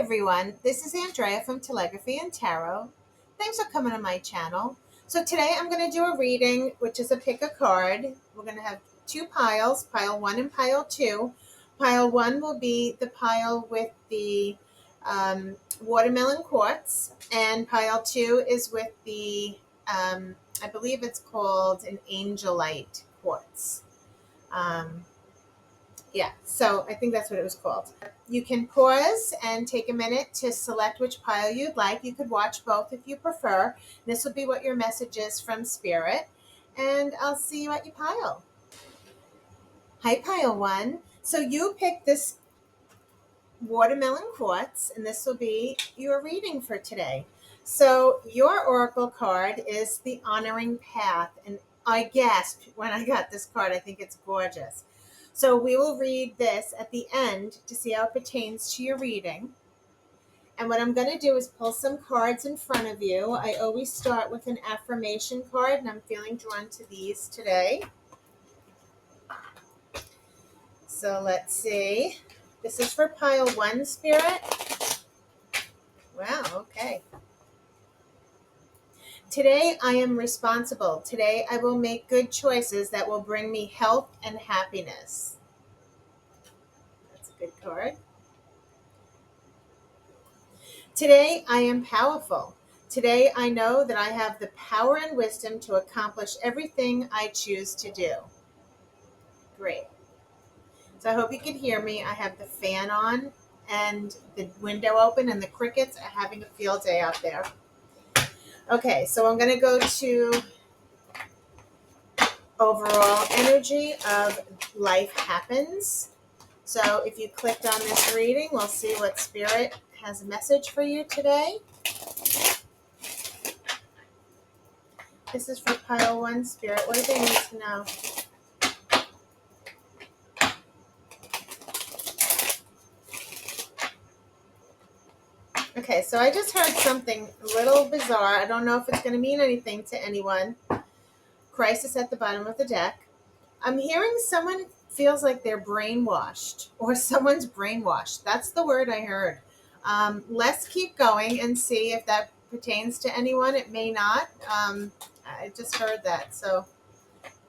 everyone, this is Andrea from Telegraphy and Tarot. Thanks for coming to my channel. So today I'm going to do a reading, which is a pick a card. We're going to have two piles, pile 1 and pile 2. Pile 1 will be the pile with the watermelon quartz, and pile 2 is with the, I believe it's called an angelite quartz. So I think that's what it was called. You can pause and take a minute to select which pile you'd like. You could watch both if you prefer. This will be what your message is from Spirit. And I'll see you at your pile. Hi, pile 1. So you picked this watermelon quartz, and this will be your reading for today. So your oracle card is the honoring path. And I gasped when I got this card. I think it's gorgeous. So we will read this at the end to see how it pertains to your reading. And what I'm going to do is pull some cards in front of you. I always start with an affirmation card, and I'm feeling drawn to these today. So let's see. This is for pile 1, Spirit. Wow, okay. Today I am responsible. Today I will make good choices that will bring me health and happiness. That's a good card. Today I am powerful. Today I know that I have the power and wisdom to accomplish everything I choose to do. Great. So I hope you can hear me. I have the fan on and the window open, and the crickets are having a field day out there. Okay, so I'm going to go to overall energy of life happens. So if you clicked on this reading, we'll see what Spirit has a message for you today. This is for pile 1, Spirit. What do they need to know? Okay, so I just heard something a little bizarre. I don't know if it's going to mean anything to anyone. Crisis at the bottom of the deck. I'm hearing someone feels like they're brainwashed, or someone's brainwashed. That's the word I heard. Let's keep going and see if that pertains to anyone. It may not. I just heard that. So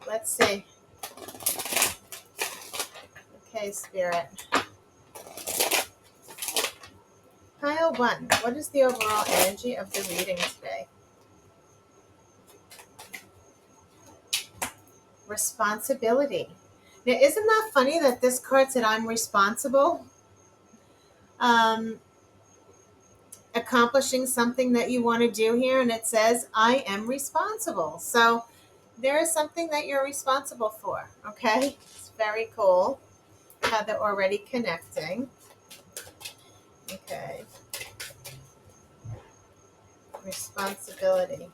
let's see. Okay, Spirit. Pile 1. What is the overall energy of the reading today? Responsibility. Now, isn't that funny that this card said I'm responsible? Accomplishing something that you want to do here, and it says I am responsible. So there is something that you're responsible for. Okay, it's very cool how they're already connecting. Okay, responsibility,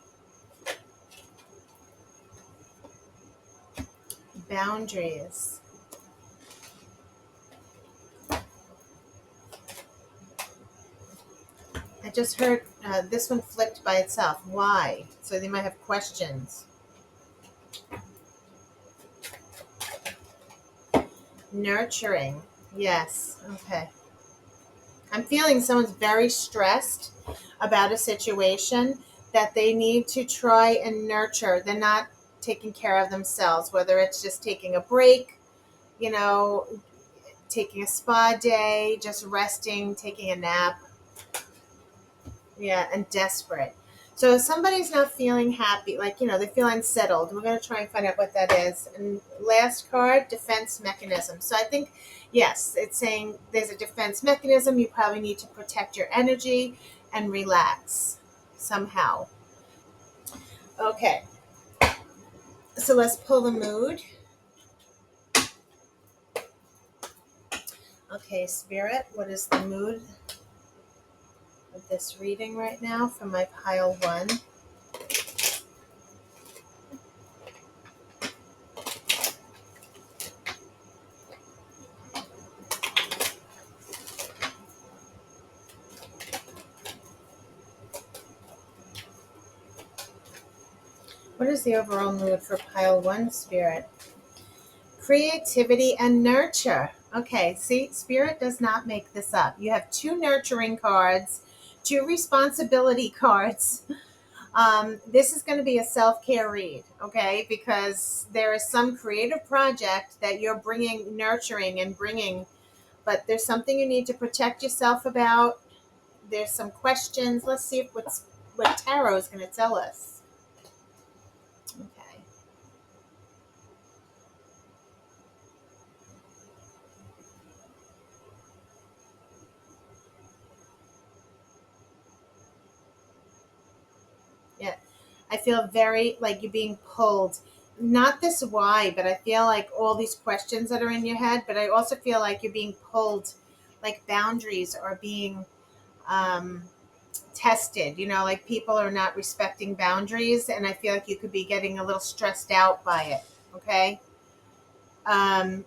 boundaries. I just heard this one flipped by itself. Why? So they might have questions. Nurturing. Yes. Okay. I'm feeling someone's very stressed about a situation that they need to try and nurture. They're not taking care of themselves, whether it's just taking a break, taking a spa day, just resting, taking a nap. Yeah, and desperate. So if somebody's not feeling happy, they feel unsettled, we're going to try and find out what that is. And last card, defense mechanism. So I think, yes, it's saying there's a defense mechanism. You probably need to protect your energy and relax somehow. Okay. So let's pull the mood. Okay, Spirit, what is the mood of this reading right now for my pile 1? What is the overall mood for pile 1, Spirit? Creativity and nurture. Okay, see, Spirit does not make this up. You have 2 nurturing cards, 2 responsibility cards. This is going to be a self-care read, okay? Because there is some creative project that you're bringing, nurturing and bringing, but there's something you need to protect yourself about. There's some questions. Let's see if what tarot is going to tell us. Okay. Yeah. I feel very like you're being pulled. Not this why, but I feel like all these questions that are in your head, but I also feel like you're being pulled, like boundaries are being um, tested. Like people are not respecting boundaries, and I feel like you could be getting a little stressed out by it. Okay. Um,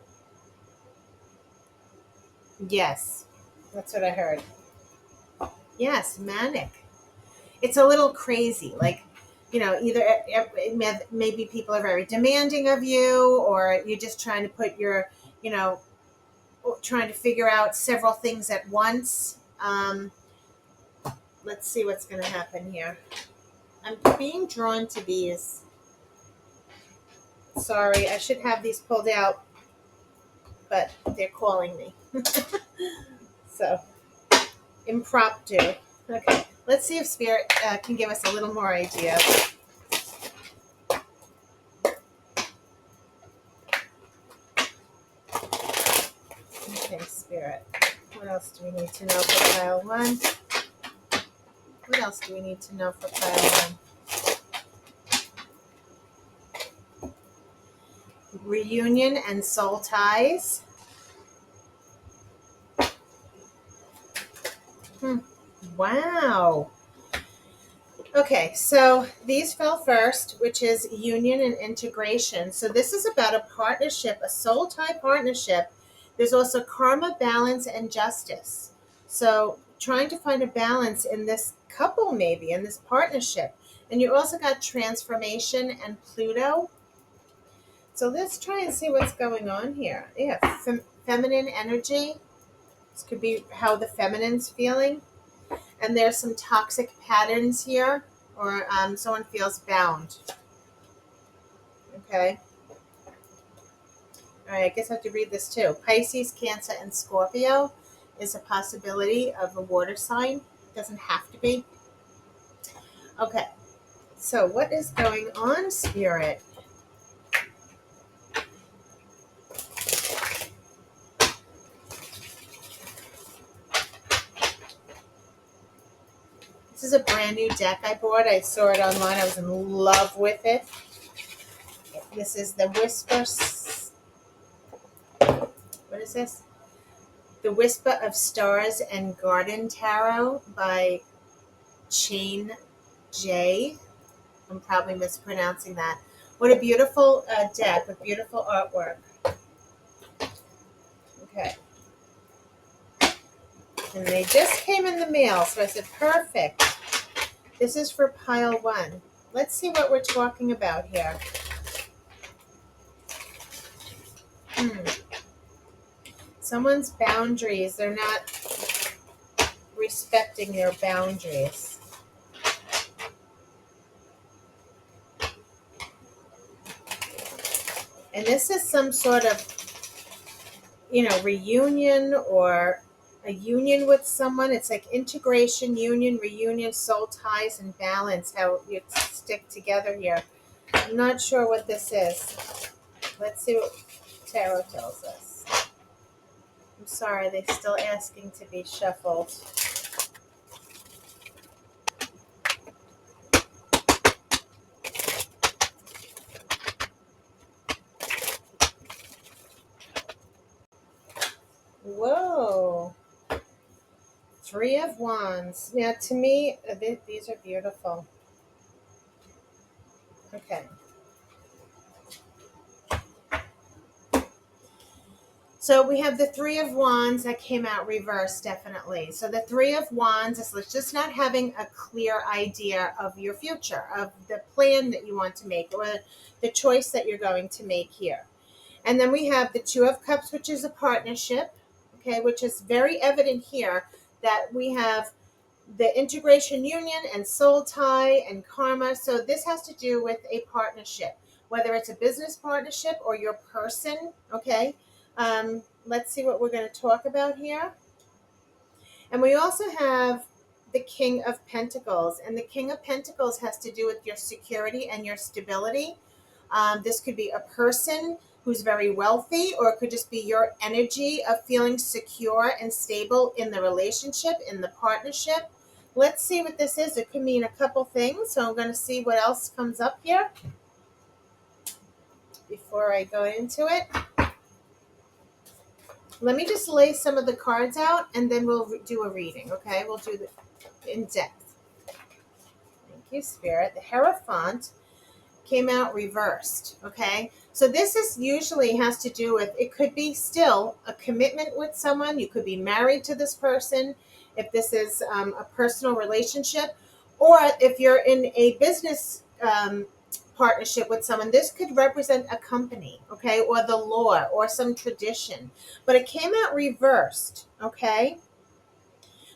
yes, that's what I heard. Yes, manic. It's a little crazy. Like, either maybe people are very demanding of you, or you're just trying to put your, you know, trying to figure out several things at once. Let's see what's going to happen here. I'm being drawn to these. Sorry, I should have these pulled out, but they're calling me. So, impromptu. Okay, let's see if Spirit can give us a little more idea. Okay, Spirit. What else do we need to know for pile 1? What else do we need to know for pile 1? Reunion and soul ties. Wow. Okay, so these fell first, which is union and integration. So this is about a partnership, a soul tie partnership. There's also karma, balance, and justice. So trying to find a balance in this couple, maybe, in this partnership. And you also got transformation and Pluto. So let's try and see what's going on here. Yeah, feminine energy. This could be how the feminine's feeling. And there's some toxic patterns here, or someone feels bound. Okay. All right, I guess I have to read this too. Pisces, Cancer, and Scorpio is a possibility of a water sign. It doesn't have to be. Okay. So what is going on, Spirit? This is a brand new deck I bought. I saw it online. I was in love with it. This is the What is this? The Whisper of Stars and Garden Tarot by Chain J. I'm probably mispronouncing that. What a beautiful deck with beautiful artwork. Okay. And they just came in the mail, so I said, perfect. This is for pile 1. Let's see what we're talking about here. Someone's boundaries, they're not respecting their boundaries. And this is some sort of, reunion or a union with someone. It's like integration, union, reunion, soul ties, and balance, how you stick together here. I'm not sure what this is. Let's see what tarot tells us. I'm sorry, they're still asking to be shuffled. Whoa. 3 of Wands. Now, to me, these are beautiful. Okay. So we have the 3 of Wands that came out reversed, definitely. So the 3 of Wands is just not having a clear idea of your future, of the plan that you want to make, or the choice that you're going to make here. And then we have the Two of Cups, which is a partnership, okay, which is very evident here that we have the integration union and soul tie and karma. So this has to do with a partnership, whether it's a business partnership or your person, okay? Let's see what we're going to talk about here. And we also have the King of Pentacles. And the King of Pentacles has to do with your security and your stability. This could be a person who's very wealthy, or it could just be your energy of feeling secure and stable in the relationship, in the partnership. Let's see what this is. It could mean a couple things. So I'm going to see what else comes up here before I go into it. Let me just lay some of the cards out, and then we'll do a reading, okay? We'll do the in depth. Thank you, Spirit. The Hierophant came out reversed, okay? So this is usually has to do with, it could be still a commitment with someone. You could be married to this person if this is a personal relationship, or if you're in a business partnership with someone. This could represent a company, okay, or the law or some tradition, but it came out reversed, okay?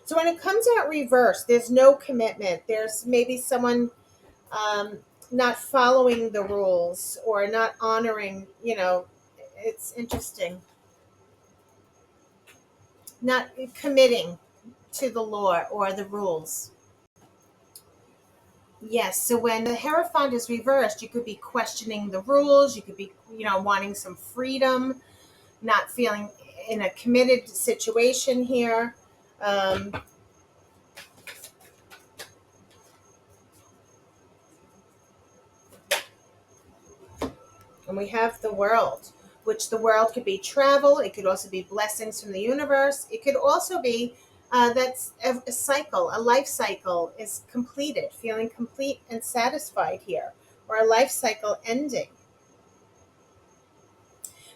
So when it comes out reversed, there's no commitment. There's maybe someone not following the rules or not honoring, it's interesting. Not committing to the law or the rules. Yes, so when the Hierophant is reversed, you could be questioning the rules. You could be, wanting some freedom, not feeling in a committed situation here. And we have the World, which the world could be travel. It could also be blessings from the universe. It could also be that's a cycle, a life cycle is completed, feeling complete and satisfied here, or a life cycle ending.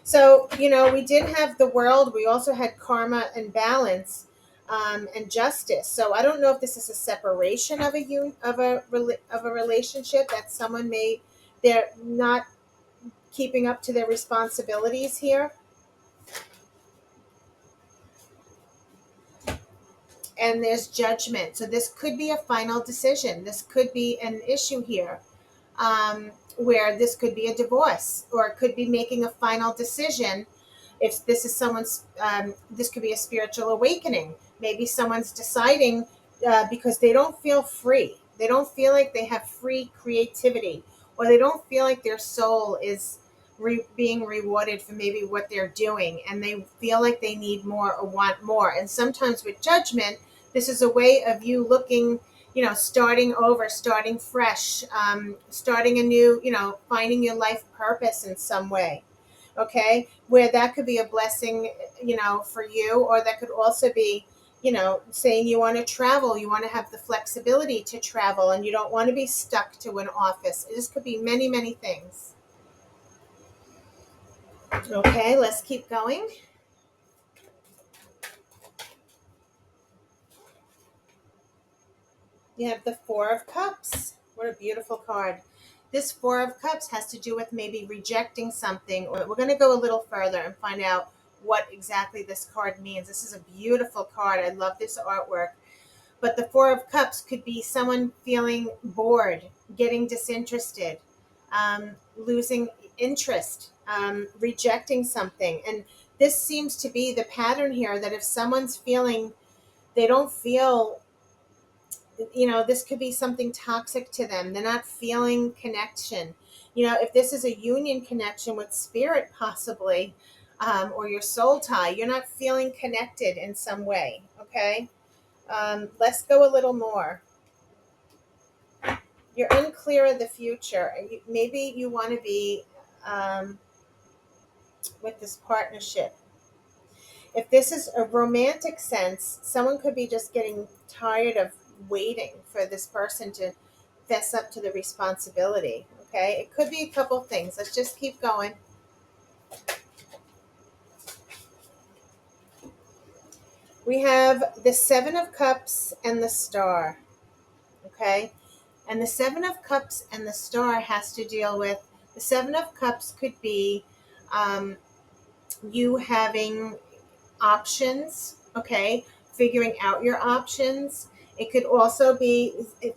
So, we did have the World. We also had karma and balance and justice. So I don't know if this is a separation of a relationship that someone they're not keeping up to their responsibilities here. And there's judgment. So this could be a final decision. This could be an issue here where this could be a divorce, or it could be making a final decision. If this is someone's, this could be a spiritual awakening. Maybe someone's deciding because they don't feel free. They don't feel like they have free creativity, or they don't feel like their soul is being rewarded for maybe what they're doing, and they feel like they need more or want more. And sometimes with judgment, this is a way of you looking, starting over, starting fresh, starting a new, finding your life purpose in some way. Okay, where that could be a blessing, for you, or that could also be, saying you want to travel, you want to have the flexibility to travel, and you don't want to be stuck to an office. This could be many, many things. Okay, let's keep going. You have the Four of Cups. What a beautiful card. This Four of Cups has to do with maybe rejecting something. Or we're going to go a little further and find out what exactly this card means. This is a beautiful card. I love this artwork. But the Four of Cups could be someone feeling bored, getting disinterested, losing interest, rejecting something. And this seems to be the pattern here, that if someone's feeling, they don't feel, this could be something toxic to them. They're not feeling connection. If this is a union connection with spirit, possibly, or your soul tie, you're not feeling connected in some way. Okay. Let's go a little more. You're unclear of the future. Maybe you want to be with this partnership. If this is a romantic sense, someone could be just getting tired of waiting for this person to fess up to the responsibility. Okay, it could be a couple things. Let's just keep going. We have the Seven of Cups and the Star. Okay, and the Seven of Cups and the Star has to deal with, the Seven of Cups could be um, you having options, okay, figuring out your options. It could also be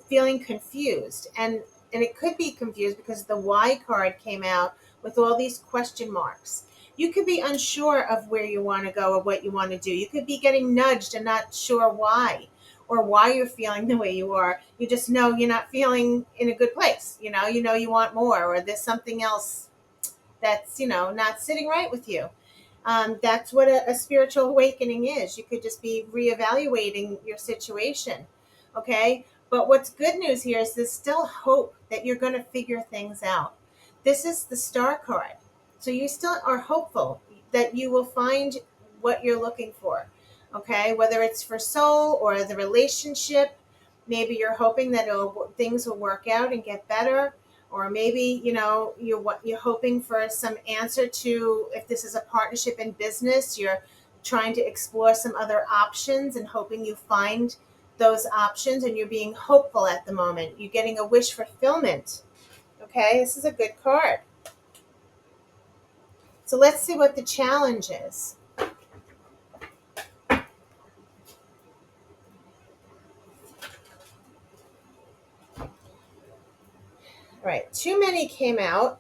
feeling confused, and it could be confused because the Y card came out with all these question marks. You could be unsure of where you want to go or what you want to do. You could be getting nudged and not sure why, or why you're feeling the way you are. You just know you're not feeling in a good place. You know you want more, or there's something else that's not sitting right with you. That's what a spiritual awakening is. You could just be reevaluating your situation. Okay. But what's good news here is there's still hope that you're going to figure things out. This is the star card. So you still are hopeful that you will find what you're looking for. Okay. Whether it's for soul or the relationship, maybe you're hoping that things will work out and get better, or maybe you're hoping for some answer to, if this is a partnership in business, you're trying to explore some other options and hoping you find those options, and you're being hopeful at the moment. You're getting a wish fulfillment. Okay, this is a good card. So let's see what the challenge is. All right, too many came out.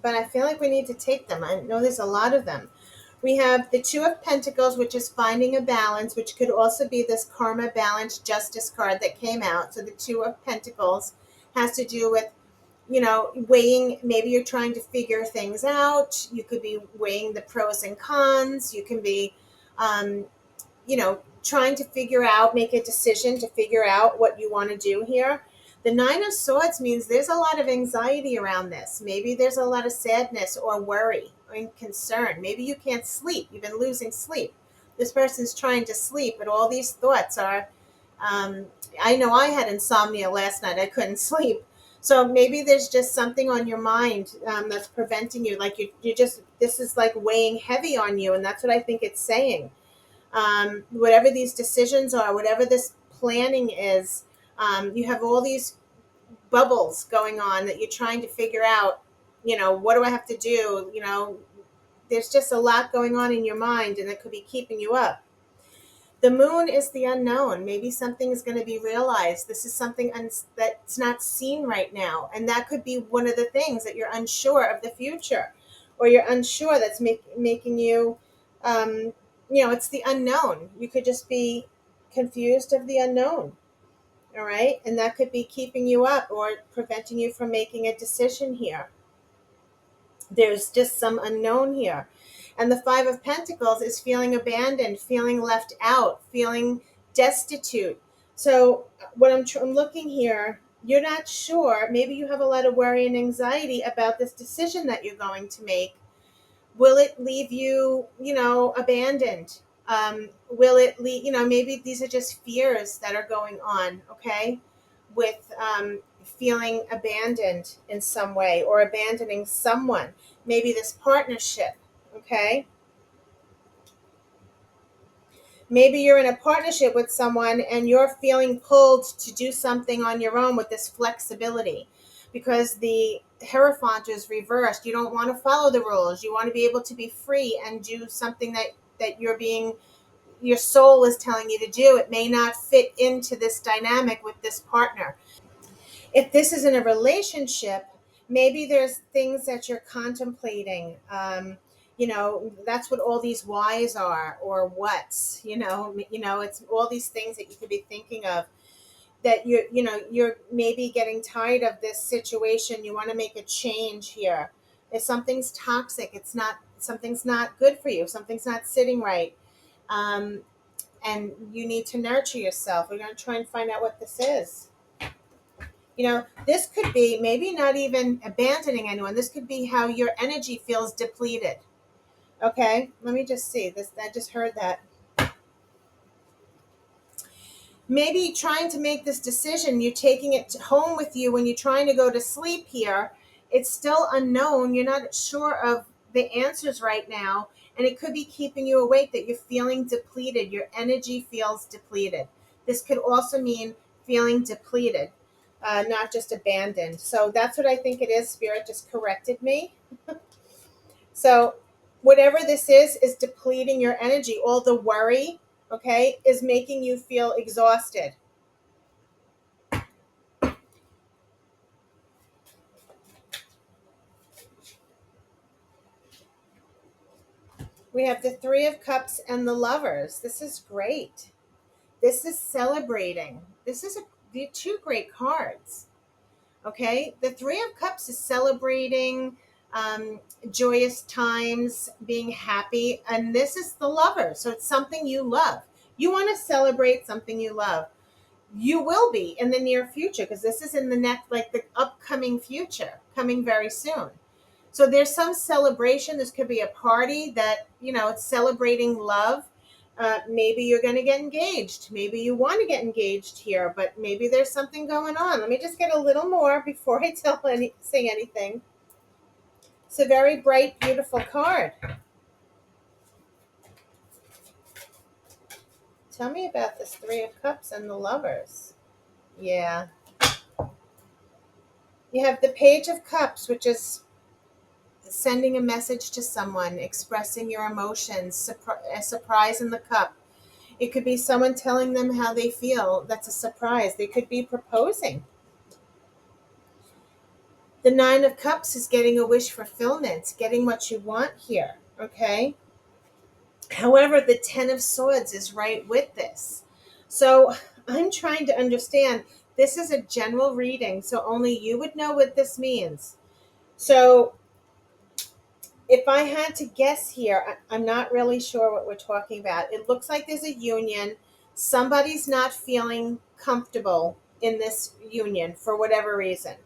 But I feel like we need to take them. I know there's a lot of them. We have the Two of Pentacles, which is finding a balance, which could also be this karma balance justice card that came out. So the Two of Pentacles has to do with, weighing. Maybe you're trying to figure things out. You could be weighing the pros and cons. You can be, trying to make a decision to figure out what you want to do here. The Nine of Swords means there's a lot of anxiety around this. Maybe there's a lot of sadness or worry or concern. Maybe you can't sleep. You've been losing sleep. This person's trying to sleep, but all these thoughts are, I know I had insomnia last night. I couldn't sleep. So maybe there's just something on your mind that's preventing you. Like this is like weighing heavy on you. And that's what I think it's saying. Whatever these decisions are, whatever this planning is, you have all these bubbles going on that you're trying to figure out, what do I have to do? There's just a lot going on in your mind, and it could be keeping you up. The moon is the unknown. Maybe something is going to be realized. This is something that's not seen right now. And that could be one of the things that you're unsure of the future, or you're unsure that's making you, it's the unknown. You could just be confused of the unknown. All right. And that could be keeping you up or preventing you from making a decision here. There's just some unknown here. And the Five of Pentacles is feeling abandoned, feeling left out, feeling destitute. So what I'm looking here, you're not sure. Maybe you have a lot of worry and anxiety about this decision that you're going to make. Will it leave you, abandoned? Will it leave, maybe these are just fears that are going on, okay, with feeling abandoned in some way, or abandoning someone, maybe this partnership, okay? Maybe you're in a partnership with someone and you're feeling pulled to do something on your own with this flexibility, because the Hierophant is reversed. You don't want to follow the rules. You want to be able to be free and do something that your soul is telling you to do. It may not fit into this dynamic with this partner. If this is in a relationship, maybe there's things that you're contemplating. That's what all these whys are, or what's. It's all these things that you could be thinking of. That you're maybe getting tired of this situation. You want to make a change here. If something's toxic, something's not good for you. Something's not sitting right. And you need to nurture yourself. We're going to try and find out what this is. This could be maybe not even abandoning anyone. This could be how your energy feels depleted. Okay, let me just see this. I just heard that. Maybe trying to make this decision, you're taking it home with you when you're trying to go to sleep here. It's still unknown. You're not sure of the answers right now. And it could be keeping you awake, that you're feeling depleted. Your energy feels depleted. This could also mean feeling depleted. not just abandoned. So that's what I think it is. Spirit just corrected me. So whatever this is depleting your energy. All the worry, okay, is making you feel exhausted. We have the Three of Cups and the Lovers. This is great. This is celebrating. The two great cards. Okay, the Three of Cups is celebrating joyous times, being happy, and this is the Lover. So it's something you love. You want to celebrate something you love. You will be in the near future because this is in the next, like the upcoming future, coming very soon. So there's some celebration. This could be a party that, it's celebrating love. Maybe you're going to get engaged. Maybe you want to get engaged here, but maybe there's something going on. Let me just get a little more before I say anything. It's a very bright, beautiful card. Tell me about this Three of Cups and the Lovers. Yeah. You have the Page of Cups, which is sending a message to someone, expressing your emotions, a surprise in the cup. It could be someone telling them how they feel. That's a surprise. They could be proposing. The Nine of Cups is getting a wish fulfillment, getting what you want here, okay? However, the Ten of Swords is right with this. So I'm trying to understand. This is a general reading, so only you would know what this means. So if I had to guess here, I'm not really sure what we're talking about. It looks like there's a union. Somebody's not feeling comfortable in this union for whatever reason.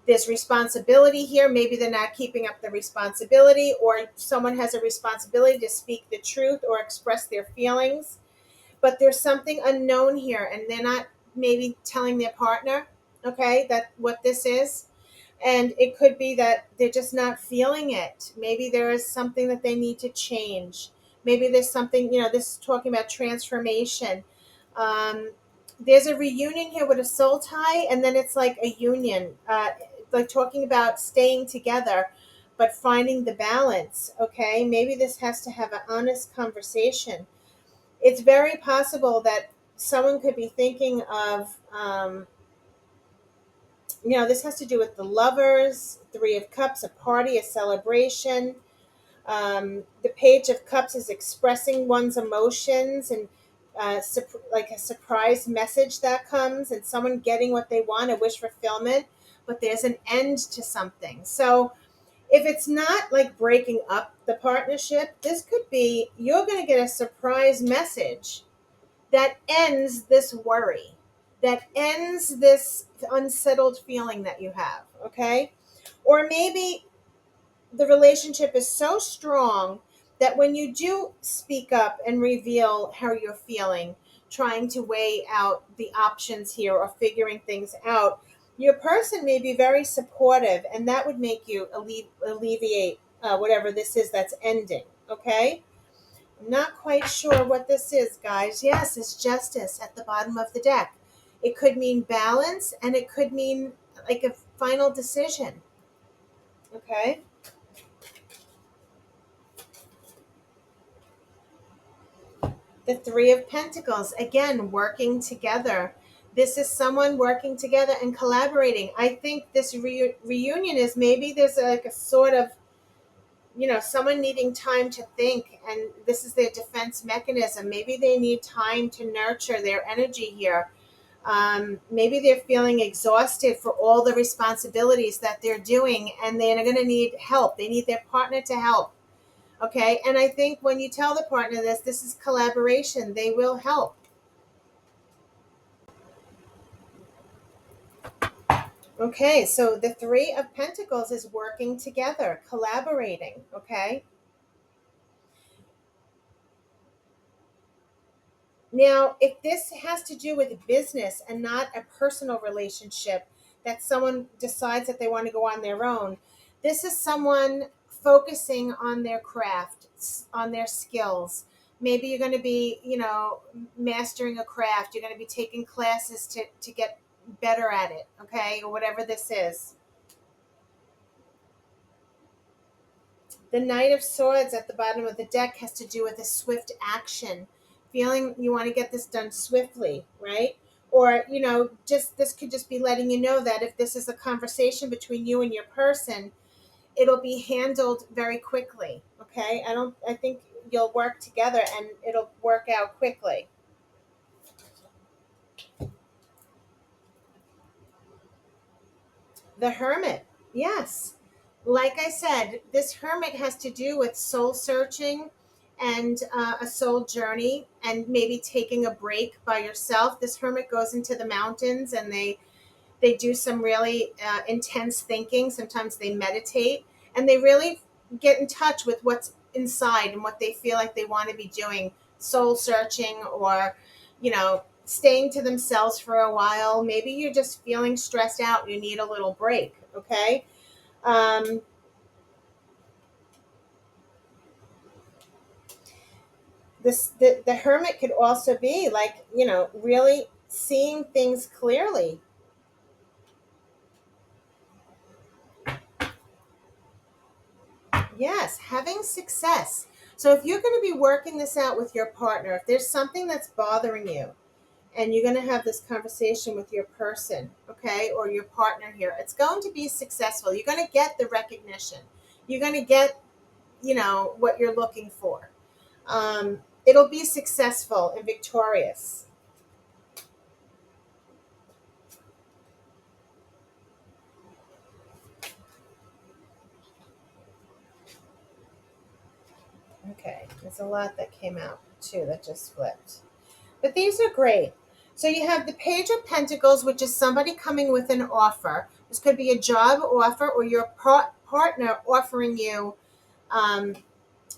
There's responsibility here. Maybe they're not keeping up the responsibility, or someone has a responsibility to speak the truth or express their feelings. But there's something unknown here, and they're not maybe telling their partner, okay, that what this is. And it could be that they're just not feeling it. Maybe there is something that they need to change. Maybe there's something, this is talking about transformation. There's a reunion here with a soul tie, and then it's like a union, like talking about staying together, but finding the balance, okay? Maybe this has to have an honest conversation. It's very possible that someone could be thinking of, this has to do with the Lovers, Three of Cups, a party, a celebration. The Page of Cups is expressing one's emotions and like a surprise message that comes, and someone getting what they want, a wish fulfillment, but there's an end to something. So if it's not like breaking up the partnership, this could be you're going to get a surprise message that ends this worry, that ends this unsettled feeling that you have, okay? Or maybe the relationship is so strong that when you do speak up and reveal how you're feeling, trying to weigh out the options here or figuring things out, your person may be very supportive, and that would make you alleviate whatever this is that's ending, okay? I'm not quite sure what this is, guys. Yes, it's Justice at the bottom of the deck. It could mean balance, and it could mean like a final decision. Okay? The Three of Pentacles, again, working together. This is someone working together and collaborating. I think this reunion is maybe there's like a sort of, someone needing time to think, and this is their defense mechanism. Maybe they need time to nurture their energy here. Maybe they're feeling exhausted for all the responsibilities that they're doing, and they're going to need help. They need their partner to help. Okay. And I think when you tell the partner this is collaboration, they will help. Okay. So the Three of Pentacles is working together, collaborating. Okay. Now, if this has to do with business and not a personal relationship that someone decides that they want to go on their own, this is someone focusing on their craft, on their skills. Maybe you're going to be, mastering a craft. You're going to be taking classes to get better at it, okay, or whatever this is. The Knight of Swords at the bottom of the deck has to do with a swift action, feeling you want to get this done swiftly, right? Or, just this could just be letting you know that if this is a conversation between you and your person, it'll be handled very quickly, okay? I think you'll work together and it'll work out quickly. The Hermit, yes. Like I said, this Hermit has to do with soul searching and a soul journey and maybe taking a break by yourself. This Hermit goes into the mountains and they do some really intense thinking. Sometimes they meditate and they really get in touch with what's inside and what they feel like they want to be doing, soul searching, or staying to themselves for a while. Maybe you're just feeling stressed out, you need a little break, okay? um, the Hermit could also be like, really seeing things clearly. Yes, having success. So if you're going to be working this out with your partner, if there's something that's bothering you and you're going to have this conversation with your person, okay, or your partner here, it's going to be successful. You're going to get the recognition. You're going to get, what you're looking for. It'll be successful and victorious. Okay, there's a lot that came out too that just flipped. But these are great. So you have the Page of Pentacles, which is somebody coming with an offer. This could be a job offer or your partner offering you um,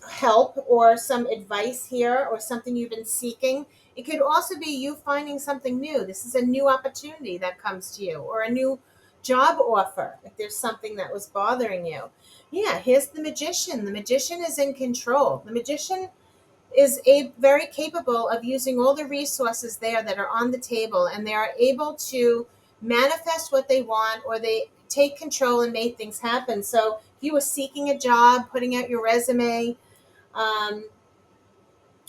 help or some advice here or something you've been seeking. It could also be you finding something new. This is a new opportunity that comes to you or a new job offer if there's something that was bothering you. Yeah, here's the Magician. The Magician is in control. The Magician is very capable of using all the resources there that are on the table, and they are able to manifest what they want, or they take control and make things happen. So if you were seeking a job, putting out your resume, um,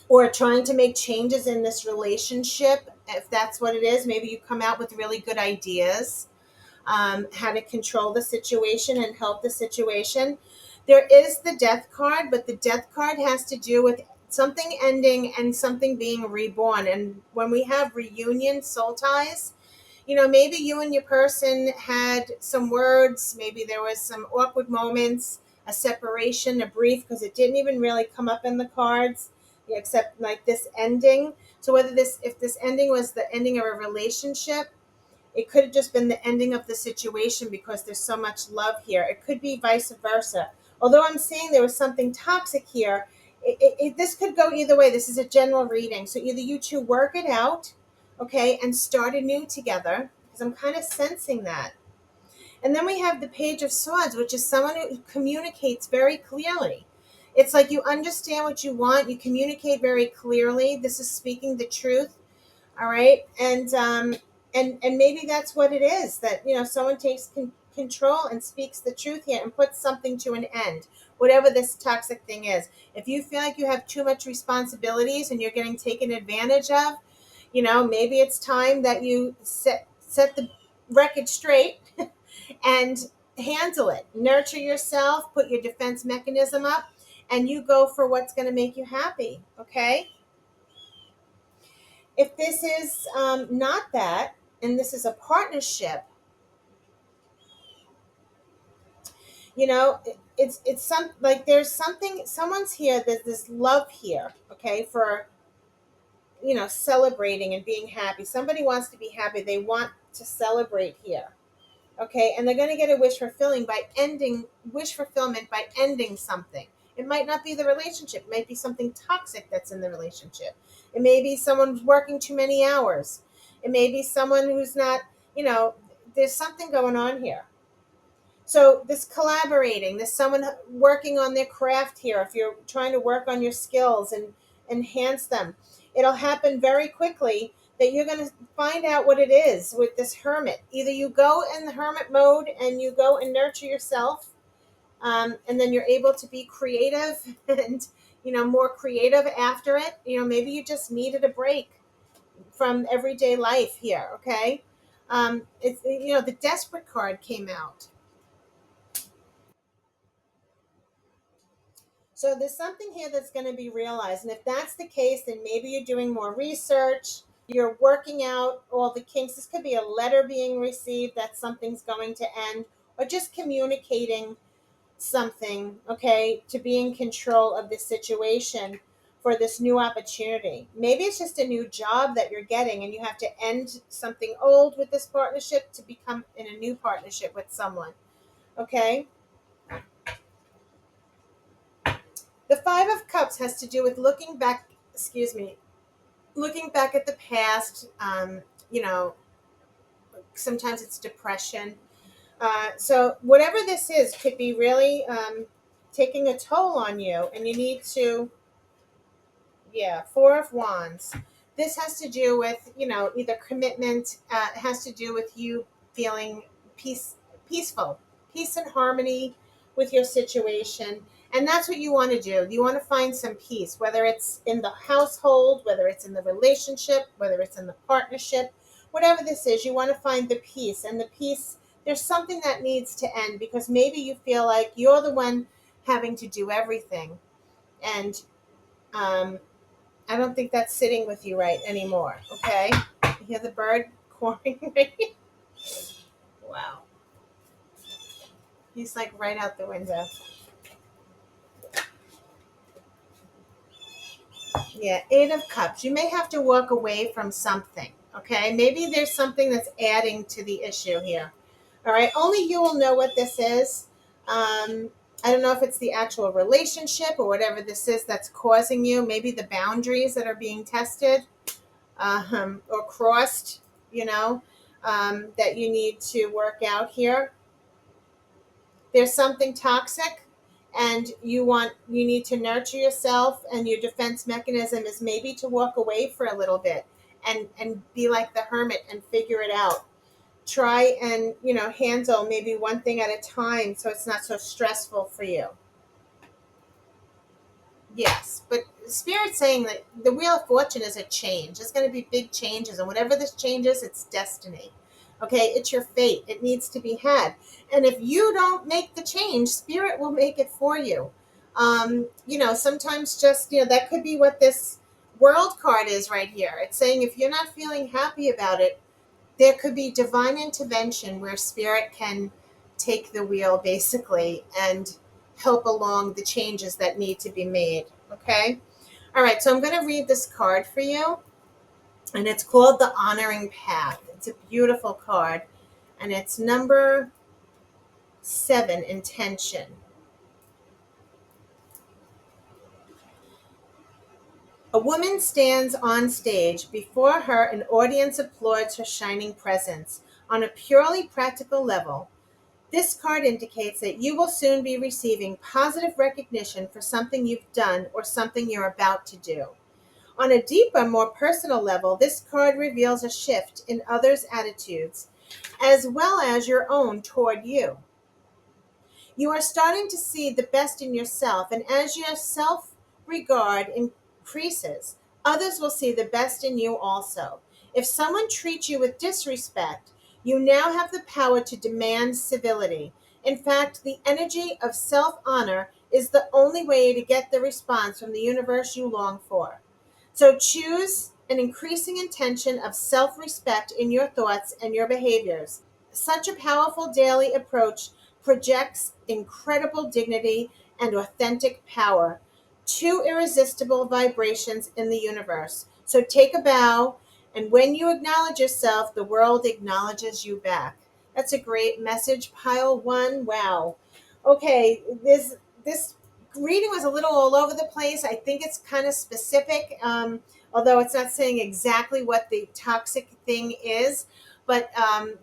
or trying to make changes in this relationship, if that's what it is, maybe you come out with really good ideas, how to control the situation and help the situation. There is the Death card, but the Death card has to do with something ending and something being reborn. And when we have reunion soul ties, maybe you and your person had some words, maybe there was some awkward moments, a separation, a brief, because it didn't even really come up in the cards, except like this ending. So if this ending was the ending of a relationship, it could have just been the ending of the situation because there's so much love here. It could be vice versa. Although I'm saying there was something toxic here, this could go either way. This is a general reading. So either you two work it out, okay, and start anew together, because I'm kind of sensing that. And then we have the Page of Swords, which is someone who communicates very clearly. It's like you understand what you want, you communicate very clearly. This is speaking the truth. All right. And maybe that's what it is, that someone takes control and speaks the truth here and puts something to an end, whatever this toxic thing is. If you feel like you have too much responsibilities and you're getting taken advantage of, maybe it's time that you set the record straight and handle it. Nurture yourself, put your defense mechanism up, and you go for what's going to make you happy. Okay. If this is not that, and this is a partnership, it's some, like, there's something, someone's here, there's this love here, okay, for celebrating and being happy. Somebody wants to be happy, they want to celebrate here, okay, and they're going to get a wish fulfillment by ending something. It might not be the relationship, it might be something toxic that's in the relationship. It may be someone who's working too many hours. It may be someone who's not, there's something going on here. So this collaborating, this someone working on their craft here, if you're trying to work on your skills and enhance them, it'll happen very quickly. that you're going to find out what it is with this hermit. Either you go in the hermit mode and you go and nurture yourself, and then you're able to be creative and, more creative after it. Maybe you just needed a break from everyday life here. Okay. It's, the desperate card came out. So there's something here that's going to be realized. And if that's the case, then maybe you're doing more research, you're working out all the kinks. This could be a letter being received that something's going to end, or just communicating something, okay, to be in control of this situation for this new opportunity. Maybe it's just a new job that you're getting and you have to end something old with this partnership to become in a new partnership with someone, okay? The Five of Cups has to do with looking back, looking back at the past. You know, sometimes it's depression. So whatever this is could be really taking a toll on you, and you need to, yeah, Four of Wands. This has to do with, either commitment. It has to do with you feeling peaceful, peace and harmony with your situation. And that's what you want to do. You want to find some peace, whether it's in the household, whether it's in the relationship, whether it's in the partnership, whatever this is, you want to find the peace. And the peace, there's something that needs to end, because maybe you feel like you're the one having to do everything. And um, I don't think that's sitting with you right anymore. Okay? You hear the bird quarring right? Wow. He's like right out the window. Yeah, Eight of Cups. You may have to walk away from something. Okay? Maybe there's something that's adding to the issue here. All right? Only you will know what this is. I don't know if it's the actual relationship or whatever this is that's causing you. Maybe the boundaries that are being tested. Or crossed, that you need to work out here. There's something toxic, and you need to nurture yourself, and your defense mechanism is maybe to walk away for a little bit and be like the hermit and figure it out. Try and, handle maybe one thing at a time so it's not so stressful for you. Yes, but Spirit's saying that the Wheel of Fortune is a change. There's going to be big changes, and whatever this change is, it's destiny. Okay, it's your fate. It needs to be had. And if you don't make the change, Spirit will make it for you. Sometimes just, that could be what this World card is right here. It's saying if you're not feeling happy about it, there could be divine intervention where Spirit can take the wheel basically and help along the changes that need to be made. Okay? All right, so I'm going to read this card for you, and it's called the Honoring Path. It's a beautiful card, and it's number 7, Intention. A woman stands on stage. Before her, an audience applauds her shining presence. On a purely practical level, this card indicates that you will soon be receiving positive recognition for something you've done or something you're about to do. On a deeper, more personal level, this card reveals a shift in others' attitudes, as well as your own toward you. You are starting to see the best in yourself, and as your self-regard increases, others will see the best in you also. If someone treats you with disrespect, you now have the power to demand civility. In fact, the energy of self-honor is the only way to get the response from the universe you long for. So choose an increasing intention of self-respect in your thoughts and your behaviors. Such a powerful daily approach projects incredible dignity and authentic power, two irresistible vibrations in the universe. So take a bow, and when you acknowledge yourself, the world acknowledges you back. That's a great message, pile 1. Wow. Okay, this reading was a little all over the place. I think it's kind of specific, although it's not saying exactly what the toxic thing is. But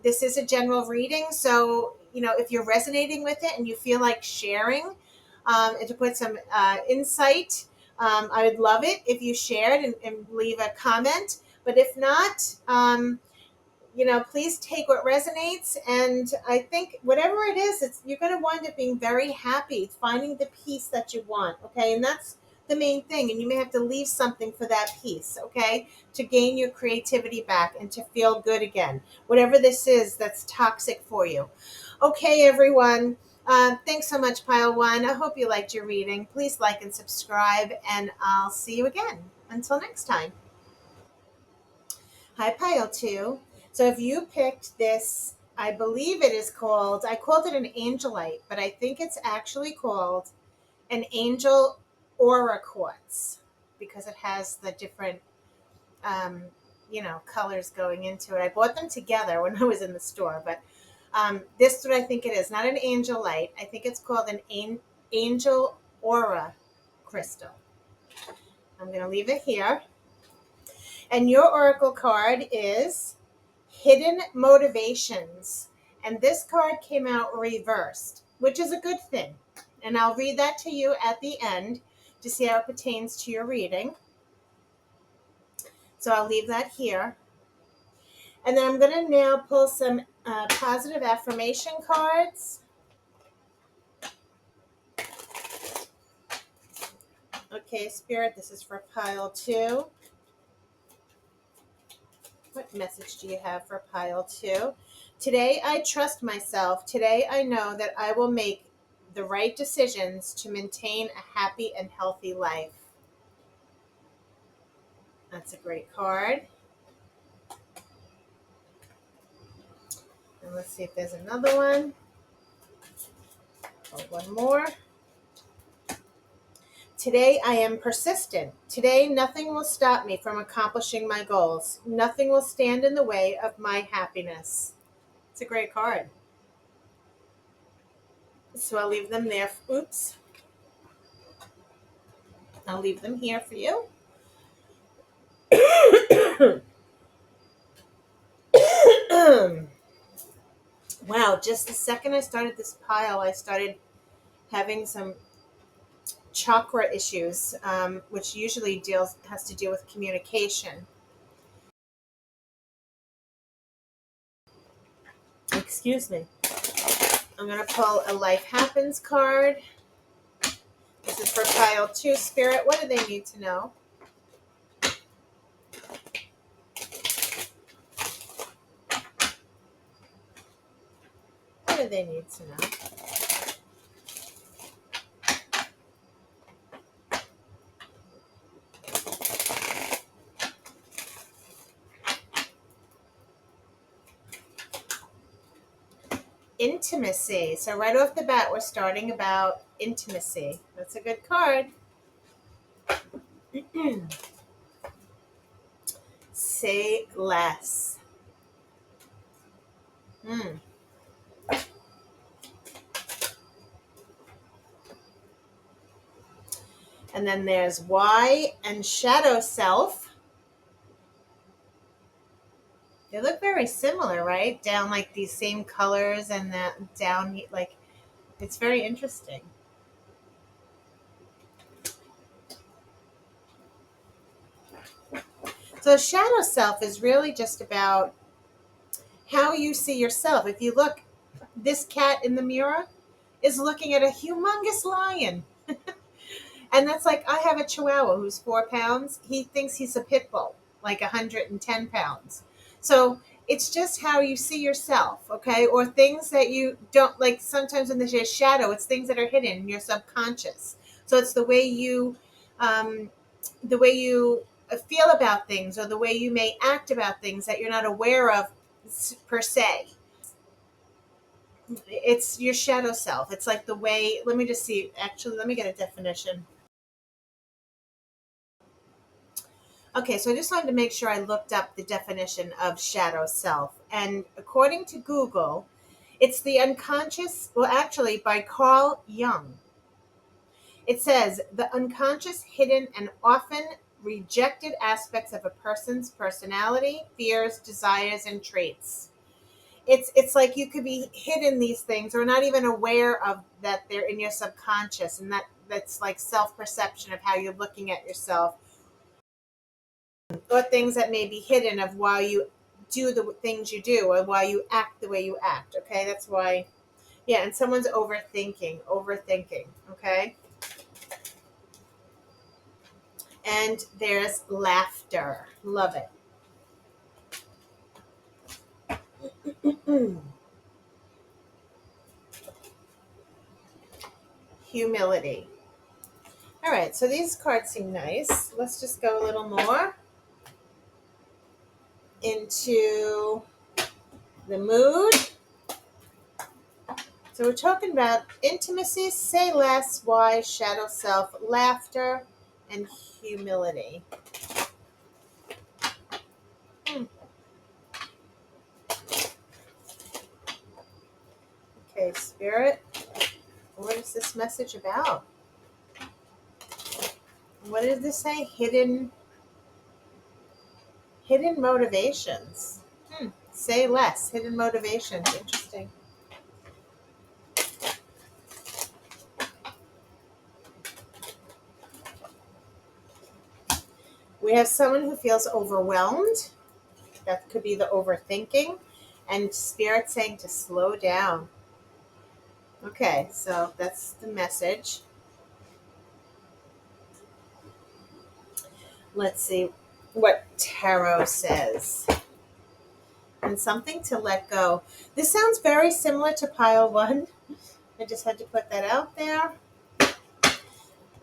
this is a general reading, so if you're resonating with it and you feel like sharing, and to put some insight, I would love it if you shared and leave a comment. But if not, please take what resonates. And I think whatever it is, you're going to wind up being very happy, finding the peace that you want. Okay. And that's the main thing. And you may have to leave something for that piece. Okay. To gain your creativity back and to feel good again, whatever this is that's toxic for you. Okay, everyone. Thanks so much, Pile One. I hope you liked your reading. Please like and subscribe, and I'll see you again. Until next time. Hi, Pile 2. So if you picked this, I believe it is called, I called it an angelite, but I think it's actually called an angel aura quartz because it has the different, colors going into it. I bought them together when I was in the store, but this is what I think it is. Not an angelite. I think it's called an angel aura crystal. I'm going to leave it here. And your oracle card is Hidden Motivations. And this card came out reversed, which is a good thing. And I'll read that to you at the end to see how it pertains to your reading. So I'll leave that here. And then I'm going to now pull some positive affirmation cards. Okay, Spirit, this is for Pile 2. What message do you have for Pile 2? Today I trust myself. Today I know that I will make the right decisions to maintain a happy and healthy life. That's a great card. And let's see if there's another one. Oh, one more. Today I am persistent. Today nothing will stop me from accomplishing my goals. Nothing will stand in the way of my happiness. It's a great card. So I'll leave them there. Oops. I'll leave them here for you. Wow, just the second I started this pile, I started having some chakra issues, which usually has to deal with communication. Excuse me. I'm going to pull a Life Happens card. This is for Pile 2, Spirit. What do they need to know? What do they need to know? Intimacy. So right off the bat, we're starting about intimacy. That's a good card. Say less. And then there's why and shadow self. They look very similar, right? Down like these same colors and that down, like, it's very interesting. So shadow self is really just about how you see yourself. If you look, this cat in the mirror is looking at a humongous lion. And that's like, I have a Chihuahua who's 4 pounds. He thinks he's a pit bull, like 110 pounds. So it's just how you see yourself, okay? Or things that you don't, like sometimes when there's shadow, it's things that are hidden in your subconscious. So it's the way you feel about things, or the way you may act about things that you're not aware of per se. It's your shadow self. It's like the way, let me just see, actually, let me get a definition. Okay, so I just wanted to make sure I looked up the definition of shadow self. And according to Google, it's the unconscious, well, actually, by Carl Jung. It says, the unconscious, hidden, and often rejected aspects of a person's personality, fears, desires, and traits. It's like you could be hidden these things or not even aware of that they're in your subconscious, and that's like self-perception of how you're looking at yourself. or things that may be hidden of why you do the things you do or why you act the way you act. Okay, that's why. Yeah, and someone's overthinking. Okay, and there's laughter. Love it. Humility. All right, so these cards seem nice. Let's just go a little more into the mood. So we're talking about intimacy, say less, why, shadow self, laughter, and humility. Okay, Spirit, what is this message about? What did this say? Hidden motivations. Say less. Hidden motivations. Interesting. We have someone who feels overwhelmed. That could be the overthinking. And Spirit saying to slow down. Okay, so that's the message. Let's see what tarot says. And something to let go. This sounds very similar to pile one. I just had to put that out there.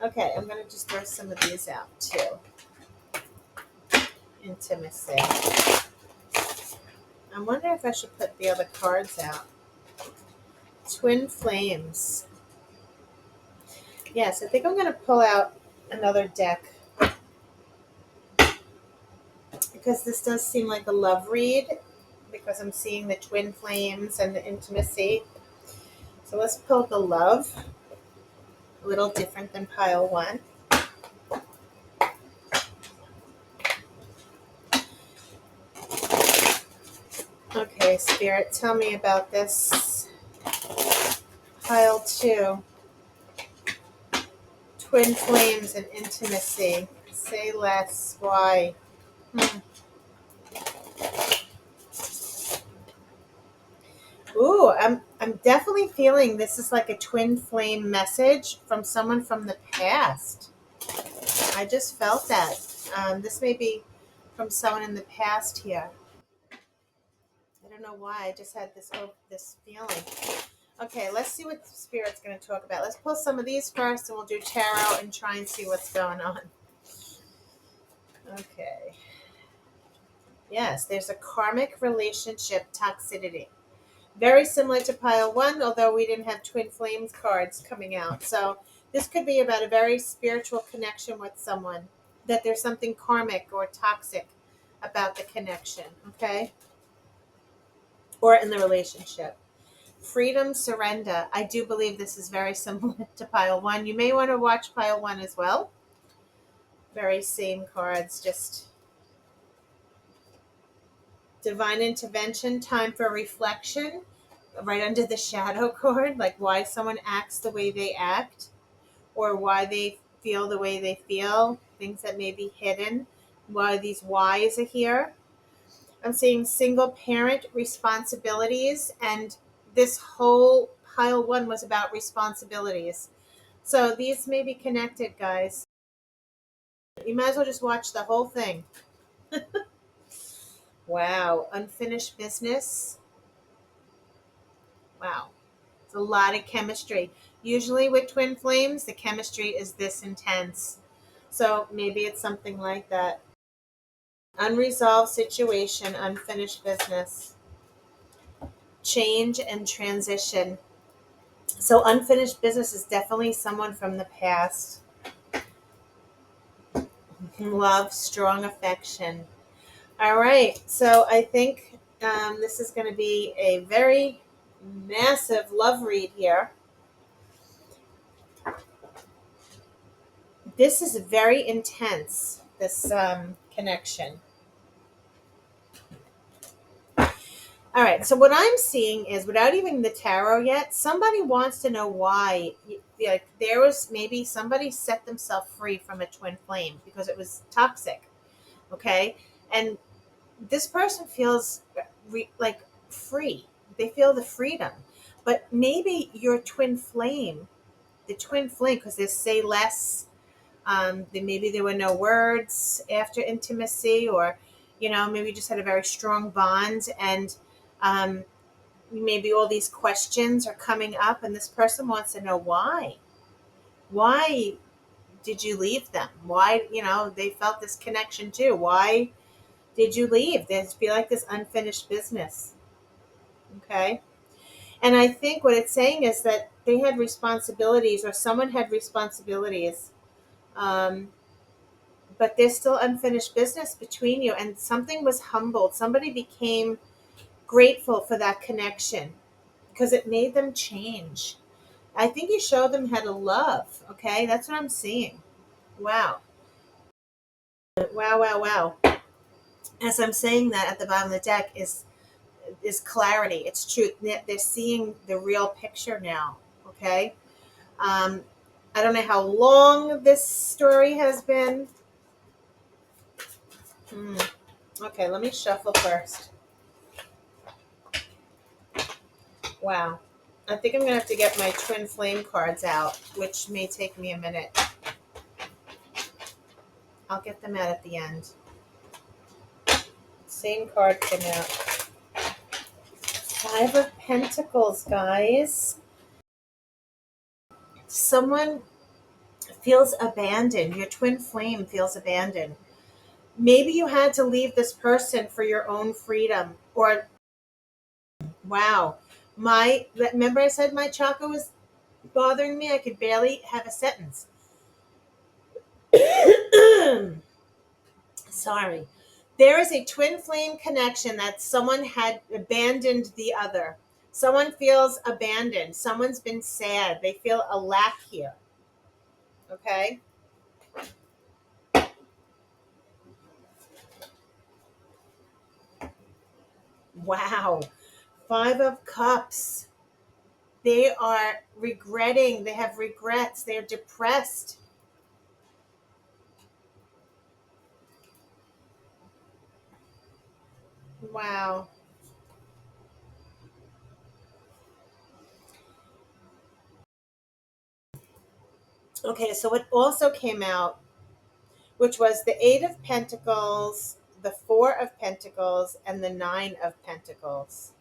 Okay, I'm going to just throw some of these out too. Intimacy. I wonder if I should put the other cards out. Twin flames. Yes, I think I'm going to pull out another deck because this does seem like a love read because I'm seeing the twin flames and the intimacy. So let's pull the love. A little different than pile one. Okay, Spirit, tell me about this. Pile two. Twin flames and intimacy. Say less. Why? Ooh, I'm definitely feeling this is like a twin flame message from someone from the past. I just felt that. This may be from someone in the past here. I don't know why. I just had this feeling. Okay, let's see what Spirit's going to talk about. Let's pull some of these first, and we'll do tarot and try and see what's going on. Okay. Yes, there's a karmic relationship toxicity. Very similar to pile one, although we didn't have twin flames cards coming out. So this could be about a very spiritual connection with someone, that there's something karmic or toxic about the connection, okay? Or in the relationship. Freedom, surrender. I do believe this is very similar to pile one. You may want to watch pile one as well. Very same cards, just divine intervention, time for reflection, right under the shadow card, like why someone acts the way they act or why they feel the way they feel, things that may be hidden, why these whys are here. I'm seeing single parent responsibilities, and this whole pile one was about responsibilities. So these may be connected, guys. You might as well just watch the whole thing. Wow, unfinished business. Wow. It's a lot of chemistry. Usually with twin flames, the chemistry is this intense. So maybe it's something like that. Unresolved situation, unfinished business. Change and transition. So unfinished business is definitely someone from the past. Love, strong affection. All right. So I think this is going to be a very massive love read here. This is very intense, this connection. All right, so what I'm seeing is, without even the tarot yet, somebody wants to know why. Like, there was maybe somebody set themselves free from a twin flame because it was toxic. Okay. And this person feels like free. They feel the freedom. But maybe your twin flame, the twin flame, because they say less, maybe there were no words after intimacy, or, maybe you just had a very strong bond, and um, maybe all these questions are coming up, and this person wants to know why. Why did you leave them? Why, they felt this connection too. Why did you leave? There's feel like this unfinished business. Okay. And I think what it's saying is that they had responsibilities, or someone had responsibilities, um, but there's still unfinished business between you, and something was humbled. Somebody became grateful for that connection because it made them change. I think you showed them how to love. Okay. That's what I'm seeing. Wow. Wow, wow, wow. As I'm saying that, at the bottom of the deck is clarity. It's truth. They're seeing the real picture now. Okay. Um, I don't know how long this story has been. Okay, let me shuffle first. Wow. I think I'm going to have to get my twin flame cards out, which may take me a minute. I'll get them out at the end. Same card came out. Five of Pentacles, guys. Someone feels abandoned. Your twin flame feels abandoned. Maybe you had to leave this person for your own freedom. Or, wow. Remember I said my chakra was bothering me? I could barely have a sentence. Sorry. There is a twin flame connection that someone had abandoned the other. Someone feels abandoned. Someone's been sad. They feel a lack here. Okay? Wow. Five of Cups. They are regretting. They have regrets. They're depressed. Wow. Okay, so it also came out, which was the Eight of Pentacles, the Four of Pentacles, and the Nine of Pentacles.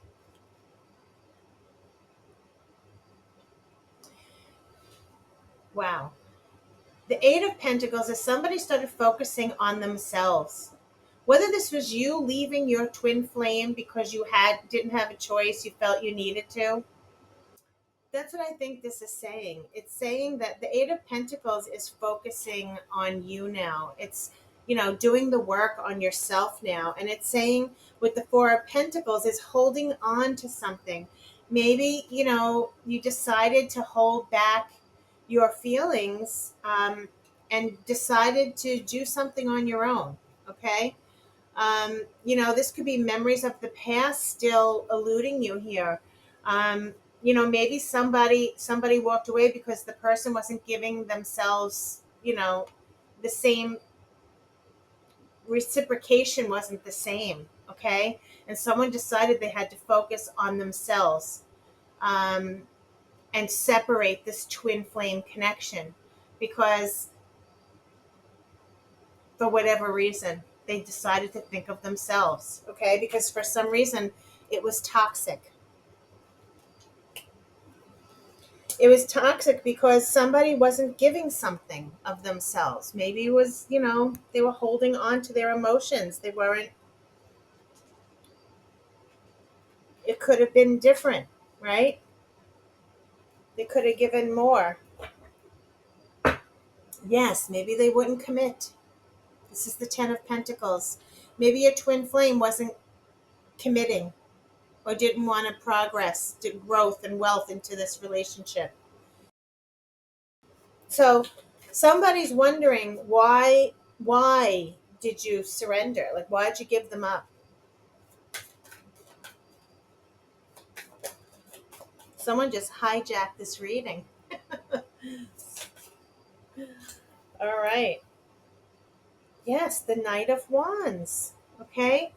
Wow. The Eight of Pentacles is somebody started focusing on themselves. Whether this was you leaving your twin flame because you didn't have a choice, you felt you needed to. That's what I think this is saying. It's saying that the Eight of Pentacles is focusing on you now. It's, doing the work on yourself now. And it's saying with the Four of Pentacles is holding on to something. Maybe, you decided to hold back your feelings, and decided to do something on your own. Okay. This could be memories of the past still eluding you here. Maybe somebody walked away because the person wasn't giving themselves, the same reciprocation wasn't the same. Okay. And someone decided they had to focus on themselves, um, and separate this twin flame connection because for whatever reason they decided to think of themselves. Okay. Because for some reason it was toxic. It was toxic because somebody wasn't giving something of themselves. Maybe it was, they were holding on to their emotions. They weren't, it could have been different, right? They could have given more. Yes, maybe they wouldn't commit. This is the Ten of Pentacles. Maybe a twin flame wasn't committing or didn't want to progress, to growth and wealth into this relationship. So somebody's wondering why did you surrender? Like, why did you give them up? Someone just hijacked this reading. All right. Yes, the Knight of Wands. Okay.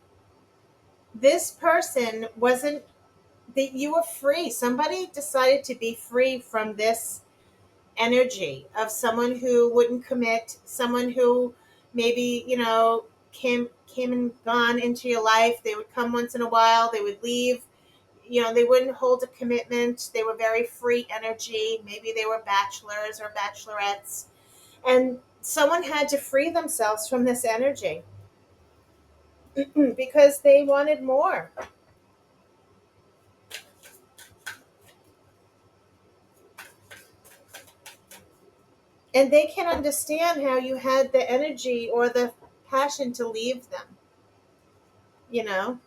This person wasn't, that you were free. Somebody decided to be free from this energy of someone who wouldn't commit, someone who maybe, came and gone into your life. They would come once in a while, they would leave. They wouldn't hold a commitment. They were very free energy. Maybe they were bachelors or bachelorettes. And someone had to free themselves from this energy because they wanted more. And they can understand how you had the energy or the passion to leave them, you know?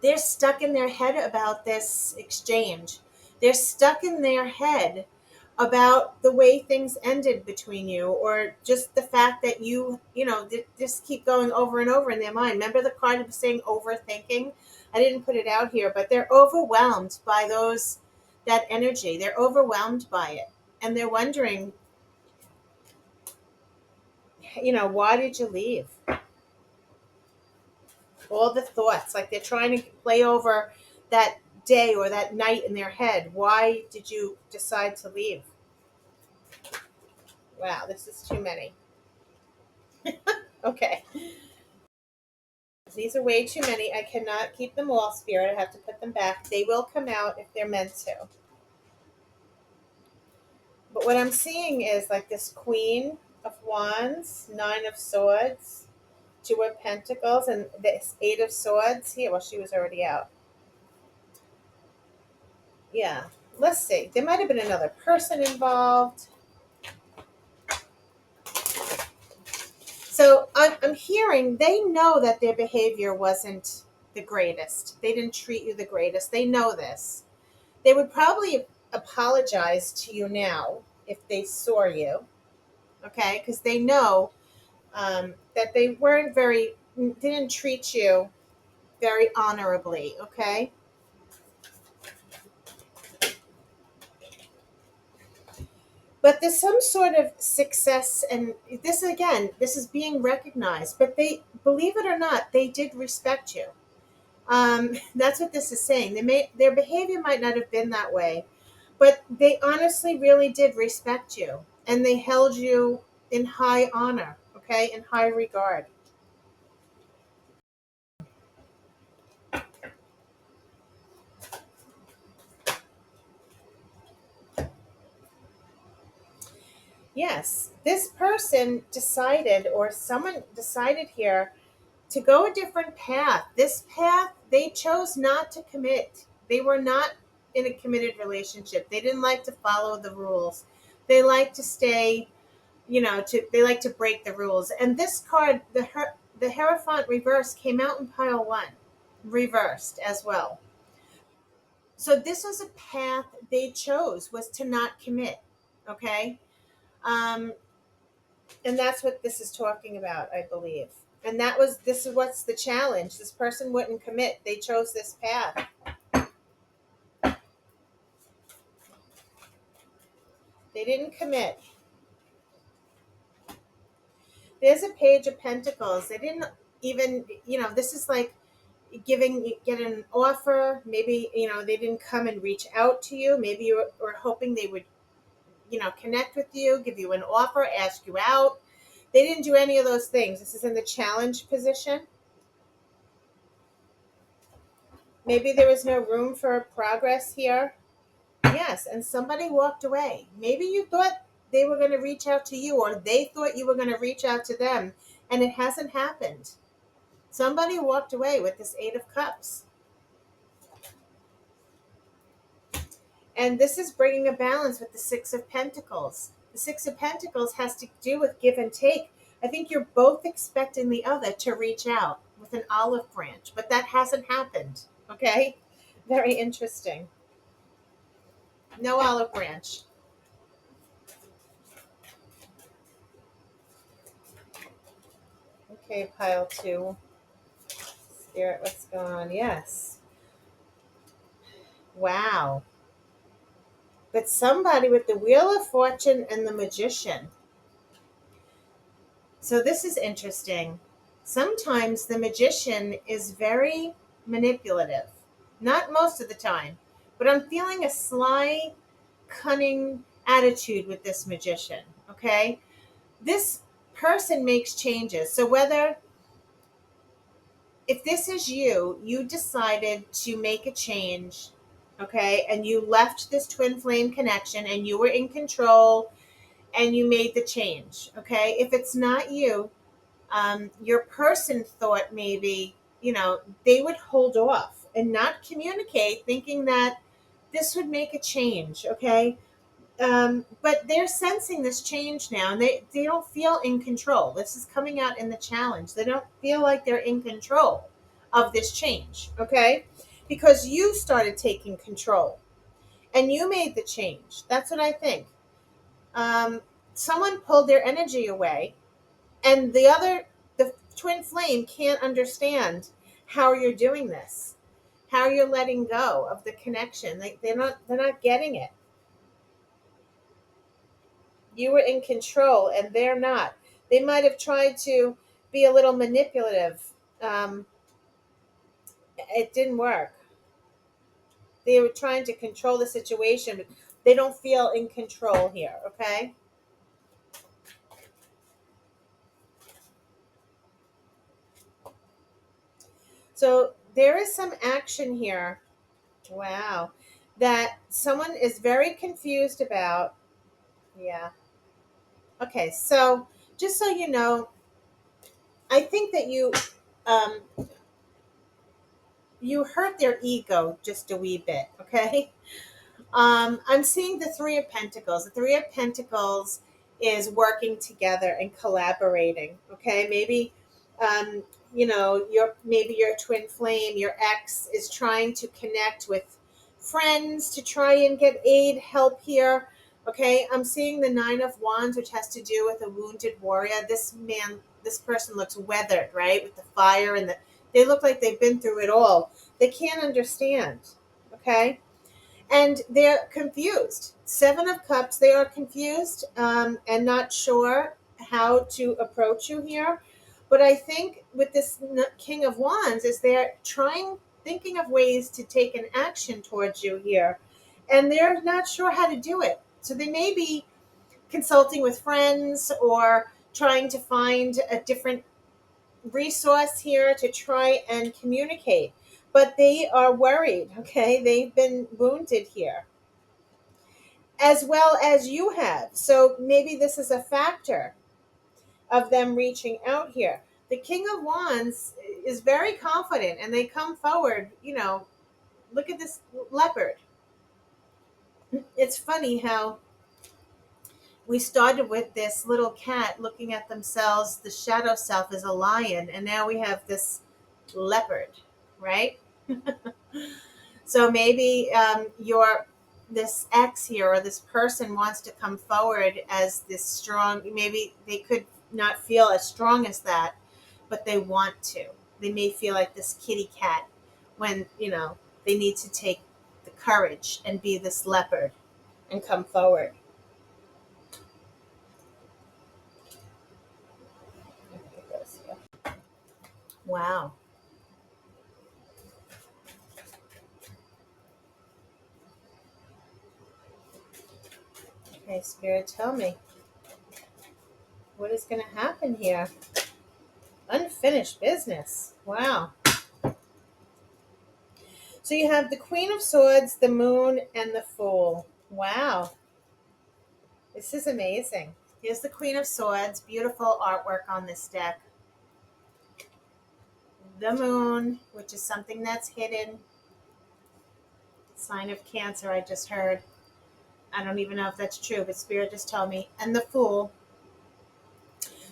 They're stuck in their head about this exchange. They're stuck in their head about the way things ended between you, or just the fact that just keep going over and over in their mind. Remember the card was saying overthinking? I didn't put it out here, but they're overwhelmed by that energy. They're overwhelmed by it. And they're wondering, why did you leave? All the thoughts, like they're trying to play over that day or that night in their head. Why did you decide to leave? Wow, this is too many. Okay. These are way too many. I cannot keep them all, Spirit. I have to put them back. They will come out if they're meant to. But what I'm seeing is like this Queen of Wands, Nine of Swords, Two of Pentacles, and this Eight of Swords here. Well, she was already out. Yeah. Let's see. There might have been another person involved. So I'm hearing they know that their behavior wasn't the greatest. They didn't treat you the greatest. They know this. They would probably apologize to you now if they saw you, okay? Because they know that they didn't treat you very honorably, okay? But there's some sort of success, and this is being recognized. But they, believe it or not, they did respect you. That's what this is saying. Their behavior might not have been that way, but they honestly really did respect you, and they held you in high honor, okay, in high regard. Yes, this person decided, or someone decided here, to go a different path. This path, they chose not to commit. They were not in a committed relationship. They didn't like to follow the rules. They like to stay, they like to break the rules. And this card, the Hierophant reverse, came out in pile one, reversed as well. So this was a path they chose, was to not commit. Okay. Um, and that's what this is talking about, I believe. And this is what's the challenge. This person wouldn't commit. They chose this path. They didn't commit. There's a Page of Pentacles. They didn't even, this is like get an offer. Maybe, they didn't come and reach out to you. Maybe you were hoping they would, connect with you, give you an offer, ask you out. They didn't do any of those things. This is in the challenge position. Maybe there was no room for progress here. Yes, and somebody walked away. Maybe you thought they were going to reach out to you, or they thought you were going to reach out to them, and it hasn't happened. Somebody walked away with this Eight of Cups. And this is bringing a balance with the Six of Pentacles. The Six of Pentacles has to do with give and take. I think you're both expecting the other to reach out with an olive branch, but that hasn't happened. Okay? Very interesting. No olive branch. Okay, pile two. Spirit, what's going on? Yes. Wow. But somebody with the Wheel of Fortune and the Magician. So this is interesting. Sometimes the magician is very manipulative. Not most of the time, but I'm feeling a sly, cunning attitude with this magician, okay? This person makes changes. So whether if this is you, you decided to make a change, okay, and you left this twin flame connection and you were in control and you made the change, okay? If it's not you, your person thought maybe, they would hold off and not communicate, thinking that this would make a change, okay? But they're sensing this change now, and they don't feel in control. This is coming out in the challenge. They don't feel like they're in control of this change, okay? Because you started taking control and you made the change. That's what I think. Someone pulled their energy away, and the twin flame can't understand how you're doing this, how you're letting go of the connection. They're not getting it. You were in control and they're not. They might have tried to be a little manipulative. um, it didn't work. They were trying to control the situation, but they don't feel in control here, okay? So there is some action here. Wow. That someone is very confused about. Yeah. Okay, so just so you know, I think that um, you hurt their ego just a wee bit, okay? I'm seeing the Three of Pentacles. The Three of Pentacles is working together and collaborating. Okay, maybe your twin flame, your ex, is trying to connect with friends to try and get aid, help here. Okay, I'm seeing the Nine of Wands, which has to do with a wounded warrior. This person looks weathered, right, with the fire and they look like they've been through it all. They can't understand. Okay, and they're confused. Seven of Cups, they are confused, and not sure how to approach you here. But I think with this King of Wands is they're thinking of ways to take an action towards you here, and they're not sure how to do it. So they may be consulting with friends or trying to find a different resource here to try and communicate. But they are worried, okay? They've been wounded here as well as you have. So maybe this is a factor of them reaching out here. The King of Wands is very confident and they come forward, look at this leopard. It's funny how we started with this little cat looking at themselves, the shadow self is a lion, and now we have this leopard, right? So maybe your this ex here or this person wants to come forward as this strong. Maybe they could not feel as strong as that, but they want to. They may feel like this kitty cat when they need to take the courage and be this leopard and come forward. Wow. Okay, Spirit, tell me what is going to happen here. Unfinished business. Wow. So you have the Queen of Swords, the Moon, and the Fool. Wow. This is amazing. Here's the Queen of Swords. Beautiful artwork on this deck. The Moon, which is something that's hidden. Sign of Cancer, I just heard. I don't even know if that's true, but Spirit just told me. And the Fool.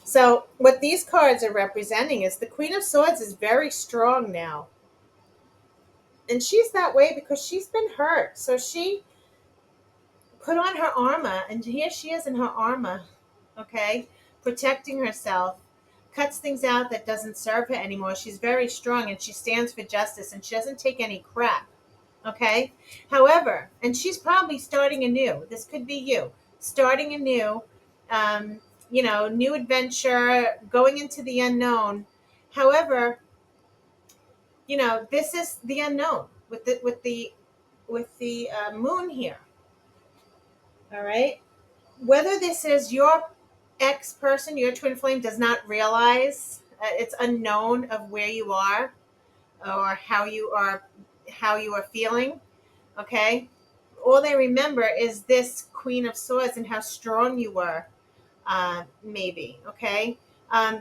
So what these cards are representing is the Queen of Swords is very strong now. And she's that way because she's been hurt. So she put on her armor, and here she is in her armor, okay, protecting herself, cuts things out that doesn't serve her anymore. She's very strong and she stands for justice and she doesn't take any crap, okay? However, and she's probably starting anew. This could be you starting anew, new adventure, going into the unknown. However, this is the unknown with the moon here. All right. Whether this is your ex person, your twin flame does not realize, it's unknown of where you are or how you are feeling. Okay. All they remember is this Queen of Swords and how strong you were. Maybe. Okay.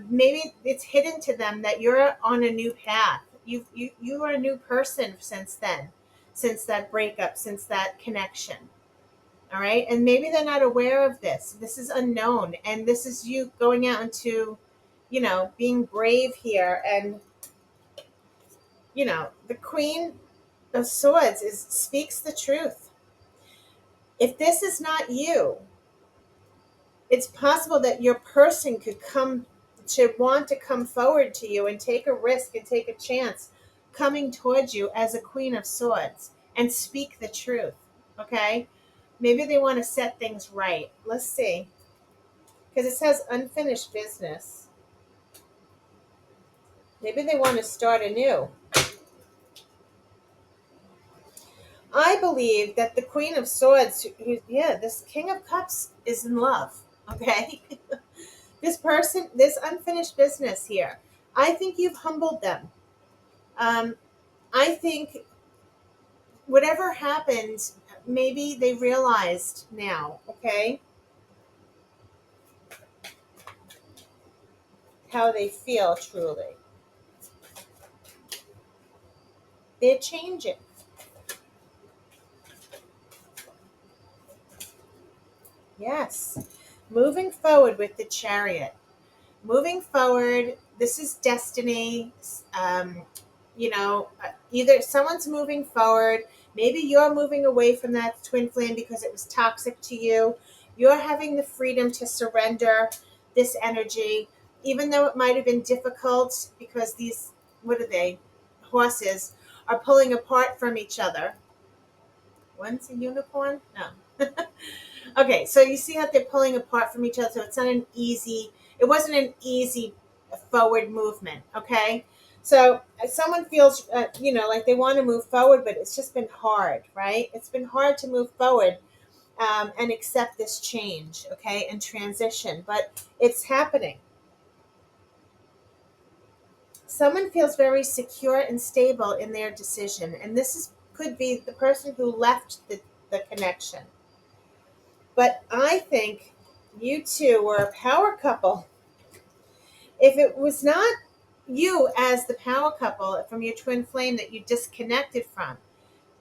Maybe it's hidden to them that you're on a new path. You are a new person since then, since that breakup, since that connection. All right. And maybe they're not aware of this. This is unknown. And this is you going out into, being brave here. And, the Queen of Swords speaks the truth. If this is not you, it's possible that your person could come to want to come forward to you and take a risk and take a chance coming towards you as a Queen of Swords and speak the truth. Okay. Maybe they want to set things right. Let's see. Because it says unfinished business. Maybe they want to start anew. I believe that the Queen of Swords, this King of Cups is in love. Okay. This person, this unfinished business here, I think you've humbled them. I think whatever happened, maybe they realized now, okay, how they feel truly. They're changing. Yes. Moving forward with the Chariot. Moving forward, this is destiny. Either someone's moving forward, maybe you're moving away from that twin flame because it was toxic to you. You're having the freedom to surrender this energy, even though it might have been difficult because these, what are they? Horses are pulling apart from each other. One's a unicorn? No. Okay, so you see how they're pulling apart from each other. So it wasn't an easy forward movement. Okay. So someone feels, like they want to move forward, but it's just been hard, right? It's been hard to move forward and accept this change, okay, and transition, but it's happening. Someone feels very secure and stable in their decision, and could be the person who left the connection. But I think you two were a power couple. If it was not you as the power couple from your twin flame that you disconnected from,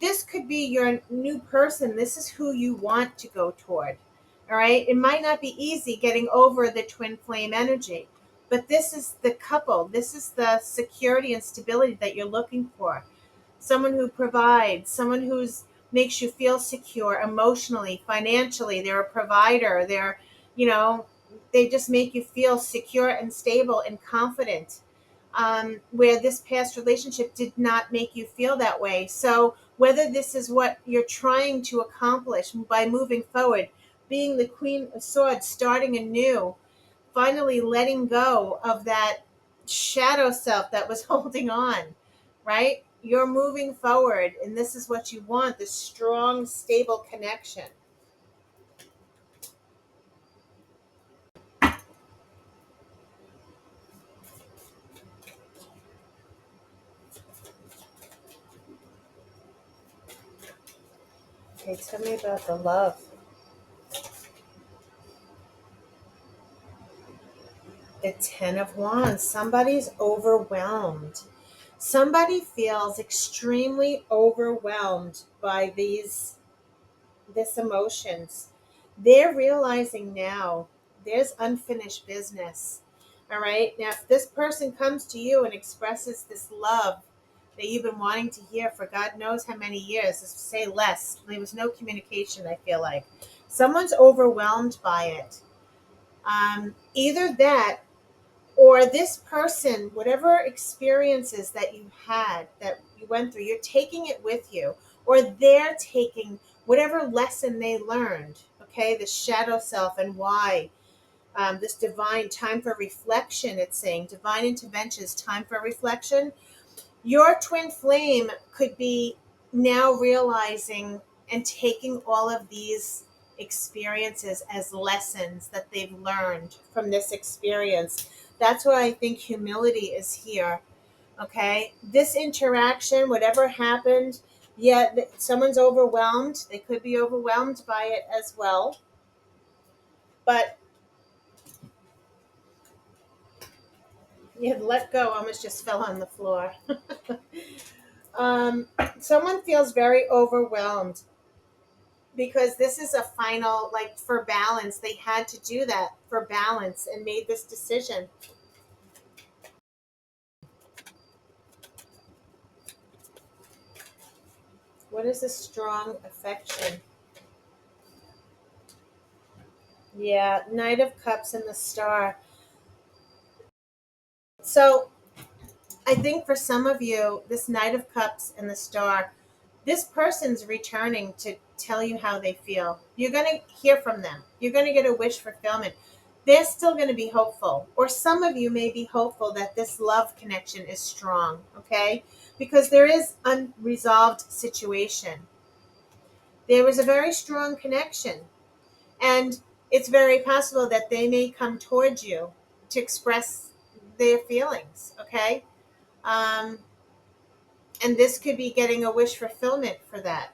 this could be your new person. This is who you want to go toward. All right. It might not be easy getting over the twin flame energy, but this is the couple. This is the security and stability that you're looking for. Someone who provides, someone who's makes you feel secure emotionally, financially. They're a provider. They just make you feel secure and stable and confident. Where this past relationship did not make you feel that way. So whether this is what you're trying to accomplish by moving forward, being the Queen of Swords, starting anew, finally letting go of that shadow self that was holding on, right? You're moving forward, and this is what you want, this strong, stable connection. Okay, tell me about the love. The Ten of Wands. Somebody's overwhelmed. Somebody feels extremely overwhelmed by this emotions. They're realizing now there's unfinished business. All right. Now, if this person comes to you and expresses this love that you've been wanting to hear for God knows how many years, let's say less, there was no communication, I feel like. Someone's overwhelmed by it. Either that, or this person, whatever experiences that you had, that you went through, you're taking it with you, or they're taking whatever lesson they learned, okay, the shadow self and why, this divine time for reflection. It's saying divine intervention is time for reflection. Your twin flame could be now realizing and taking all of these experiences as lessons that they've learned from this experience. That's why I think humility is here. Okay, this interaction, whatever happened, yeah, someone's overwhelmed. They could be overwhelmed by it as well. But you had let go, almost just fell on the floor. um, Someone feels very overwhelmed because this is a final, like for balance, they had to do that for balance and made this decision. What is a strong affection? Yeah, Knight of Cups and the Star. So I think for some of you, this Knight of Cups and the Star, this person's returning to tell you how they feel. You're going to hear from them. You're going to get a wish fulfillment. They're still going to be hopeful. Or some of you may be hopeful that this love connection is strong, okay? Because there is unresolved situation. There was a very strong connection. And it's very possible that they may come towards you to express their feelings, okay? Um, and this could be getting a wish fulfillment for that.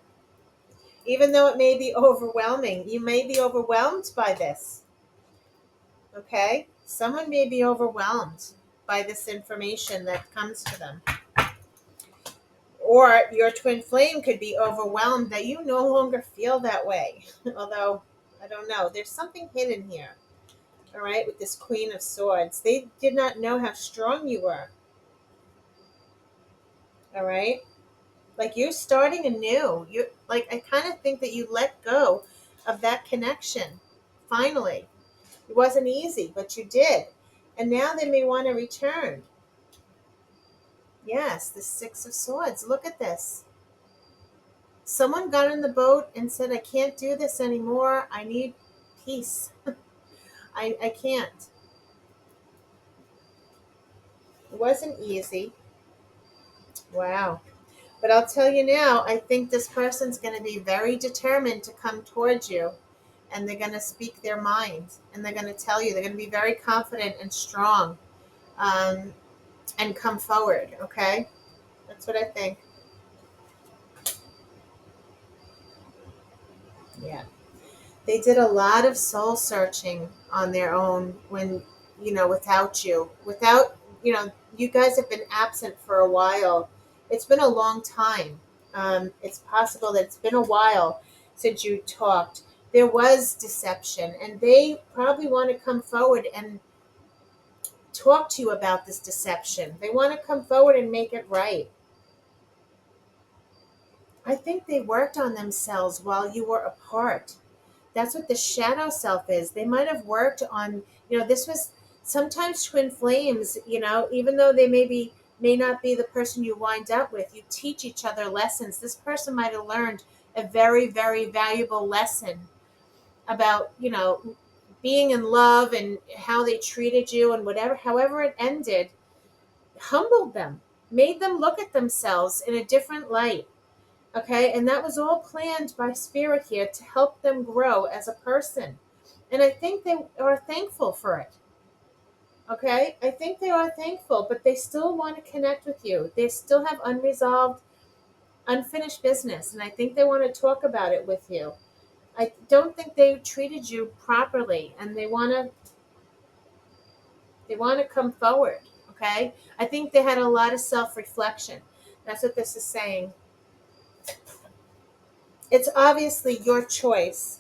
Even though it may be overwhelming, you may be overwhelmed by this. Okay? Someone may be overwhelmed by this information that comes to them. Or your twin flame could be overwhelmed that you no longer feel that way. Although, I don't know. There's something hidden here. All right? With this Queen of Swords. They did not know how strong you were. All right? Like you're starting anew. You like I kind of think that you let go of that connection. Finally. It wasn't easy, but you did. And now they may want to return. Yes, the Six of Swords. Look at this. Someone got in the boat and said, I can't do this anymore. I need peace. I can't. It wasn't easy. Wow. But I'll tell you now, I think this person's going to be very determined to come towards you. And they're going to speak their mind. And they're going to tell you. They're going to be very confident and strong. And come forward, okay? That's what I think. Yeah. They did a lot of soul searching on their own when, without you. Without, you guys have been absent for a while. It's been a long time. It's possible that it's been a while since you talked. There was deception, and they probably want to come forward and talk to you about this deception. They want to come forward and make it right. I think they worked on themselves while you were apart. That's what the shadow self is. They might have worked on, this was sometimes twin flames, even though they may not be the person you wind up with, you teach each other lessons. This person might have learned a very, very valuable lesson about, being in love and how they treated you and however it ended, humbled them, made them look at themselves in a different light. Okay, and that was all planned by Spirit here to help them grow as a person. And I think they are thankful for it. Okay, I think they are thankful, but they still want to connect with you. They still have unresolved, unfinished business, and I think they want to talk about it with you. I don't think they treated you properly, and they want to come forward. Okay, I think they had a lot of self-reflection. That's what this is saying. It's obviously your choice.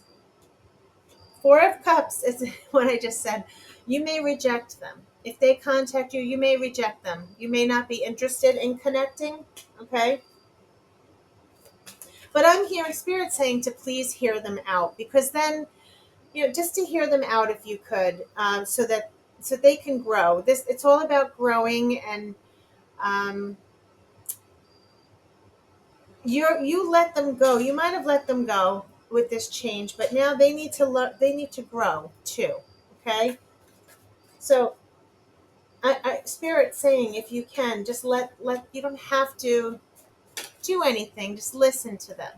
Four of Cups is what I just said. You may reject them. If they contact you, you may reject them. You may not be interested in connecting, okay? But I'm hearing Spirit saying to please hear them out, because then, just to hear them out if you could, so they can grow. It's all about growing, and you let them go. You might have let them go with this change, but now they need to grow too. Okay, So Spirit saying, if you can, just let you don't have to do anything. Just listen to them.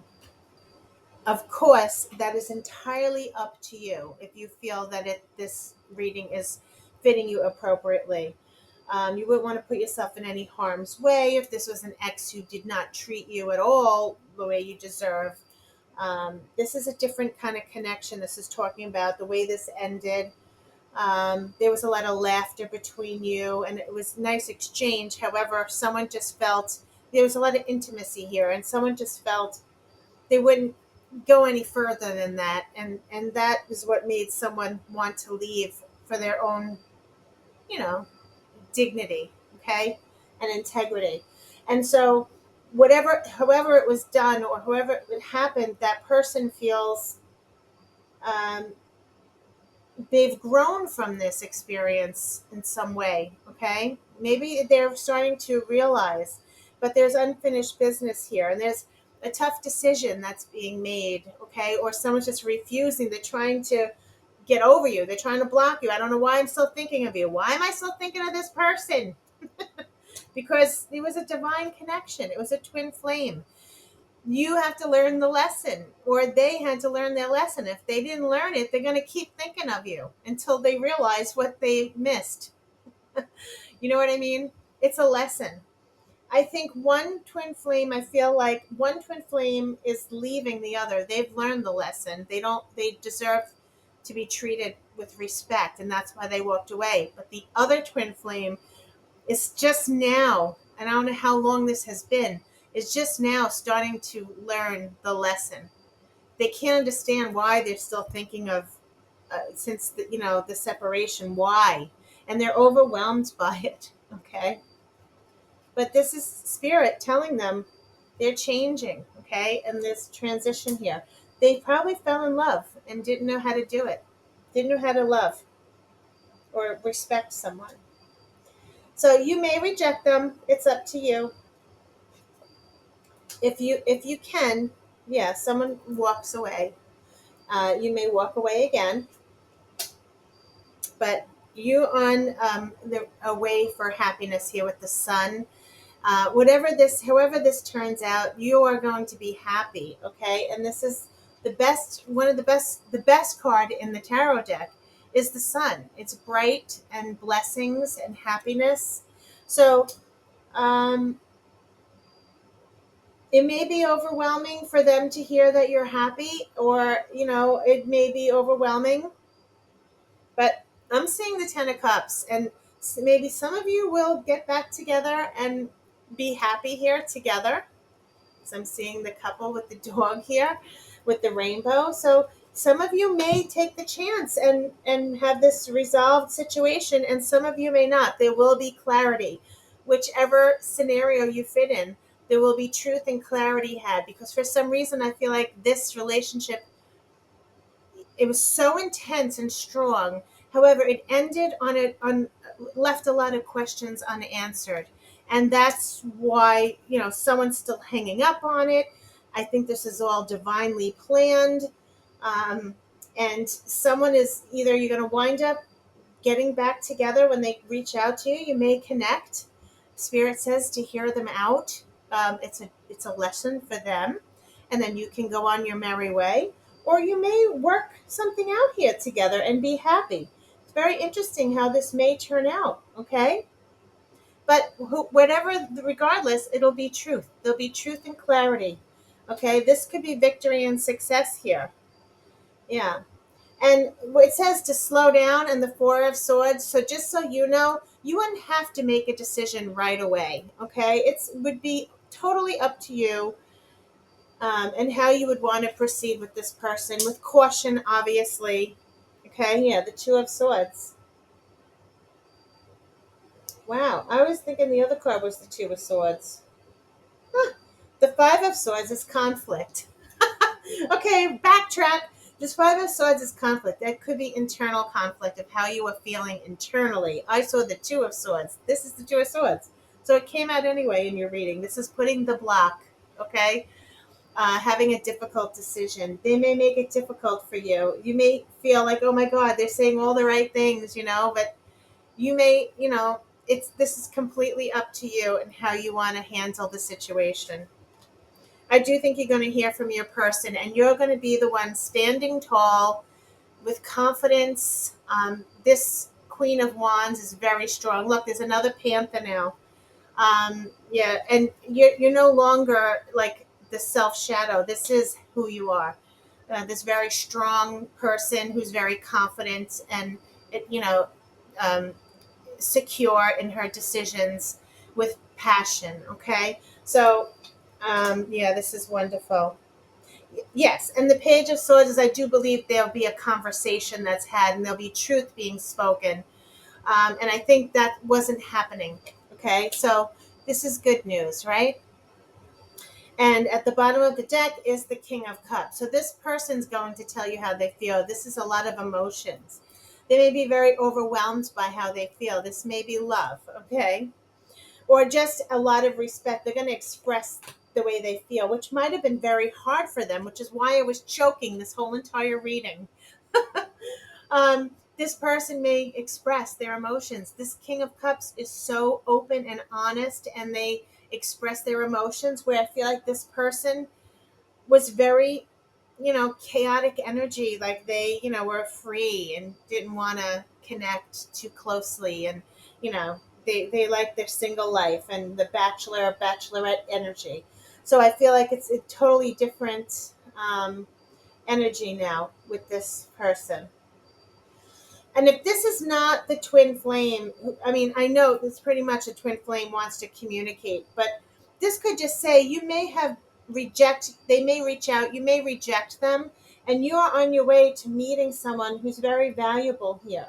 Of course, that is entirely up to you if you feel that this reading is fitting you appropriately. You wouldn't want to put yourself in any harm's way if this was an ex who did not treat you at all the way you deserve. This is a different kind of connection. This is talking about the way this ended. There was a lot of laughter between you, and it was nice exchange. However, someone just felt there was a lot of intimacy here, and someone just felt they wouldn't go any further than that, and that is what made someone want to leave for their own, you know, dignity, okay, and integrity. And so, however it was done, or however it happened, that person feels um, they've grown from this experience in some way, okay? Maybe they're starting to realize, but there's unfinished business here, and there's a tough decision that's being made, okay? Or someone's just refusing. They're trying to get over you. They're trying to block you. I don't know why I'm still thinking of you. Why am I still thinking of this person? Because it was a divine connection. It was a twin flame. You have to learn the lesson, or they had to learn their lesson. If they didn't learn it, they're going to keep thinking of you until they realize what they missed. You know what I mean? It's a lesson. I think I feel like one twin flame is leaving the other. They've learned the lesson. They deserve to be treated with respect, and that's why they walked away. But the other twin flame is just now, and I don't know how long this has been, is just now starting to learn the lesson. They can't understand why they're still thinking of, since the separation, why, and they're overwhelmed by it. Okay, but this is spirit telling them they're changing. Okay, and this transition here, they probably fell in love and didn't know how to do it, didn't know how to love or respect someone. So you may reject them. It's up to you. If you can, yeah, someone walks away. You may walk away again, but you on the a way for happiness here with the sun. However this turns out, you are going to be happy. Okay, and this is the best card in the tarot deck is the sun. It's bright and blessings and happiness. So it may be overwhelming for them to hear that you're happy, or it may be overwhelming, but I'm seeing the 10 of cups, and maybe some of you will get back together and be happy here together. So I'm seeing the couple with the dog here with the rainbow. So some of you may take the chance and have this resolved situation, and some of you may not. There will be clarity. Whichever scenario you fit in, there will be truth and clarity had, because for some reason I feel like this relationship, it was so intense and strong. However, it ended on left a lot of questions unanswered, and that's why someone's still hanging up on it. I think this is all divinely planned, um, and someone is either you're going to wind up getting back together when they reach out to you. You may connect. Spirit says to hear them out. It's a lesson for them, and then you can go on your merry way, or you may work something out here together and be happy. It's very interesting how this may turn out. Okay, but regardless, it'll be truth. There'll be truth and clarity. Okay, this could be victory and success here. Yeah. And it says to slow down in the Four of Swords. So just so you know, you wouldn't have to make a decision right away. Okay, it would be totally up to you, and how you would want to proceed with this person, with caution, obviously. Okay, yeah, the Two of Swords. Wow, I was thinking the other card was the Two of Swords. Huh. The Five of Swords is conflict. Okay, backtrack. This Five of Swords is conflict. That could be internal conflict of how you are feeling internally. I saw the Two of Swords. This is the Two of Swords. So it came out anyway in your reading. This is putting the block, okay? Having a difficult decision. They may make it difficult for you. You may feel like, oh my God, they're saying all the right things, but You may, this is completely up to you and how you want to handle the situation. I do think you're going to hear from your person, and you're going to be the one standing tall with confidence. This Queen of Wands is very strong. Look, there's another Panther now. Yeah, and you're no longer like the self shadow. This is who you are. This very strong person who's very confident and, um, secure in her decisions with passion. Okay, so yeah, this is wonderful. Yes, and the Page of Swords is, I do believe there'll be a conversation that's had and there'll be truth being spoken. And I think that wasn't happening. Okay, so this is good news, right? And at the bottom of the deck is the King of Cups. So this person's going to tell you how they feel. This is a lot of emotions. They may be very overwhelmed by how they feel. This may be love, okay? Or just a lot of respect. They're going to express the way they feel, which might have been very hard for them, which is why I was choking this whole entire reading. This person may express their emotions. This King of Cups is so open and honest, and they express their emotions, where I feel like this person was very, chaotic energy. Like they, were free and didn't want to connect too closely. And, they like their single life and the bachelor or bachelorette energy. So I feel like it's a totally different energy now with this person. And if this is not the twin flame, I mean, I know this pretty much a twin flame wants to communicate, but this could just say you may have they may reach out, you may reject them, and you're on your way to meeting someone who's very valuable here.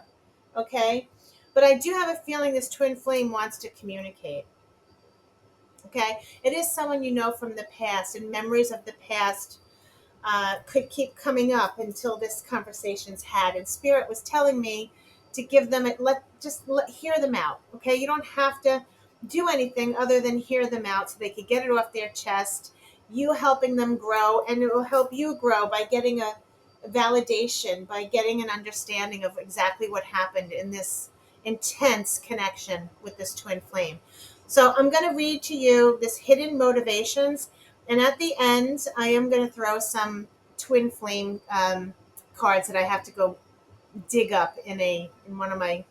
Okay? But I do have a feeling this twin flame wants to communicate. Okay? It is someone you know from the past, and memories of the past could keep coming up until this conversation's had. And Spirit was telling me to give them it. Hear them out. Okay, you don't have to do anything other than hear them out, so they can get it off their chest. You helping them grow, and it will help you grow by getting a validation, by getting an understanding of exactly what happened in this intense connection with this twin flame. So I'm going to read to you this hidden motivations, and at the end, I am going to throw some twin flame cards that I have to go dig up in one of my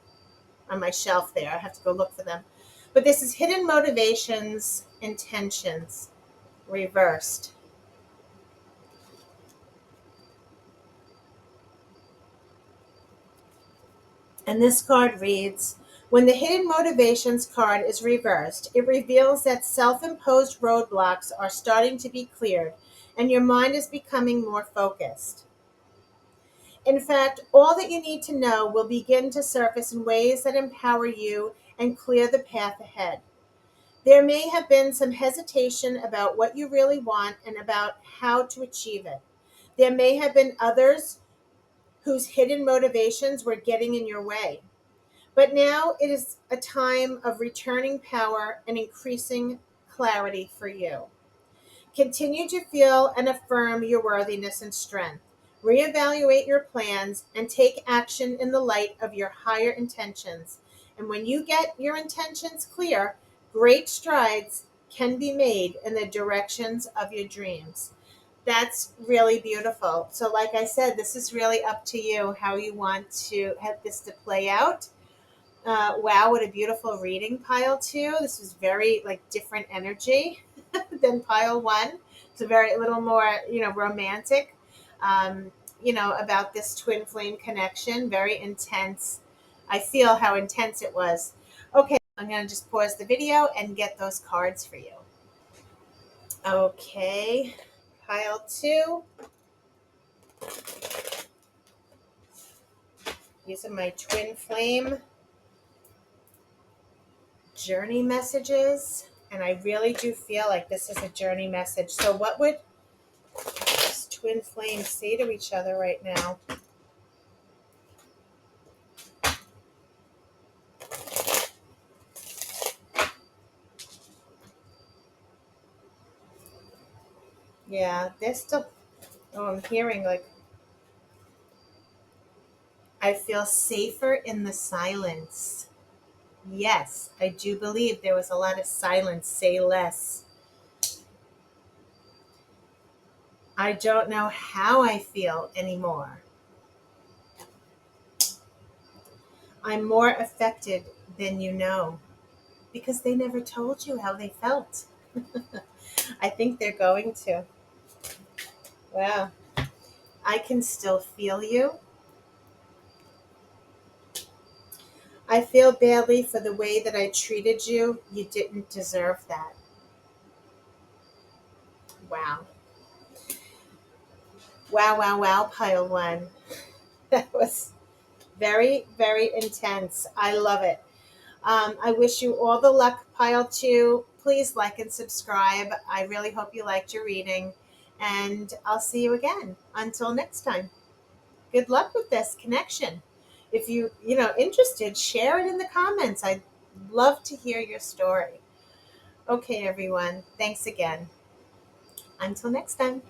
on my shelf there. I have to go look for them. But this is hidden motivations, intentions, reversed. And this card reads, when the hidden motivations card is reversed, it reveals that self-imposed roadblocks are starting to be cleared and your mind is becoming more focused. In fact, all that you need to know will begin to surface in ways that empower you and clear the path ahead. There may have been some hesitation about what you really want and about how to achieve it. There may have been others whose hidden motivations were getting in your way. But now it is a time of returning power and increasing clarity for you. Continue to feel and affirm your worthiness and strength. Reevaluate your plans and take action in the light of your higher intentions. And when you get your intentions clear, great strides can be made in the directions of your dreams. That's really beautiful. So, like I said, this is really up to you how you want to have this to play out. Wow, what a beautiful reading, pile two. This was very like different energy than pile one. It's a very little more, romantic, about this twin flame connection. Very intense. I feel how intense it was. Okay, I'm going to just pause the video and get those cards for you. Okay, pile two. These are my twin flame journey messages, and I really do feel like this is a journey message. So what would these twin flames say to each other right now? Yeah, they're still, I'm hearing like, I feel safer in the silence. Yes, I do believe there was a lot of silence. Say less. I don't know how I feel anymore. I'm more affected than you know because they never told you how they felt. I think they're going to. Wow. I can still feel you. I feel badly for the way that I treated you. You didn't deserve that. Wow. Wow, wow, wow, pile one. That was very, very intense. I love it. I wish you all the luck, pile two. Please like and subscribe. I really hope you liked your reading. And I'll see you again. Until next time. Good luck with this connection. If you interested, share it in the comments. I'd love to hear your story. Okay, everyone. Thanks again. Until next time.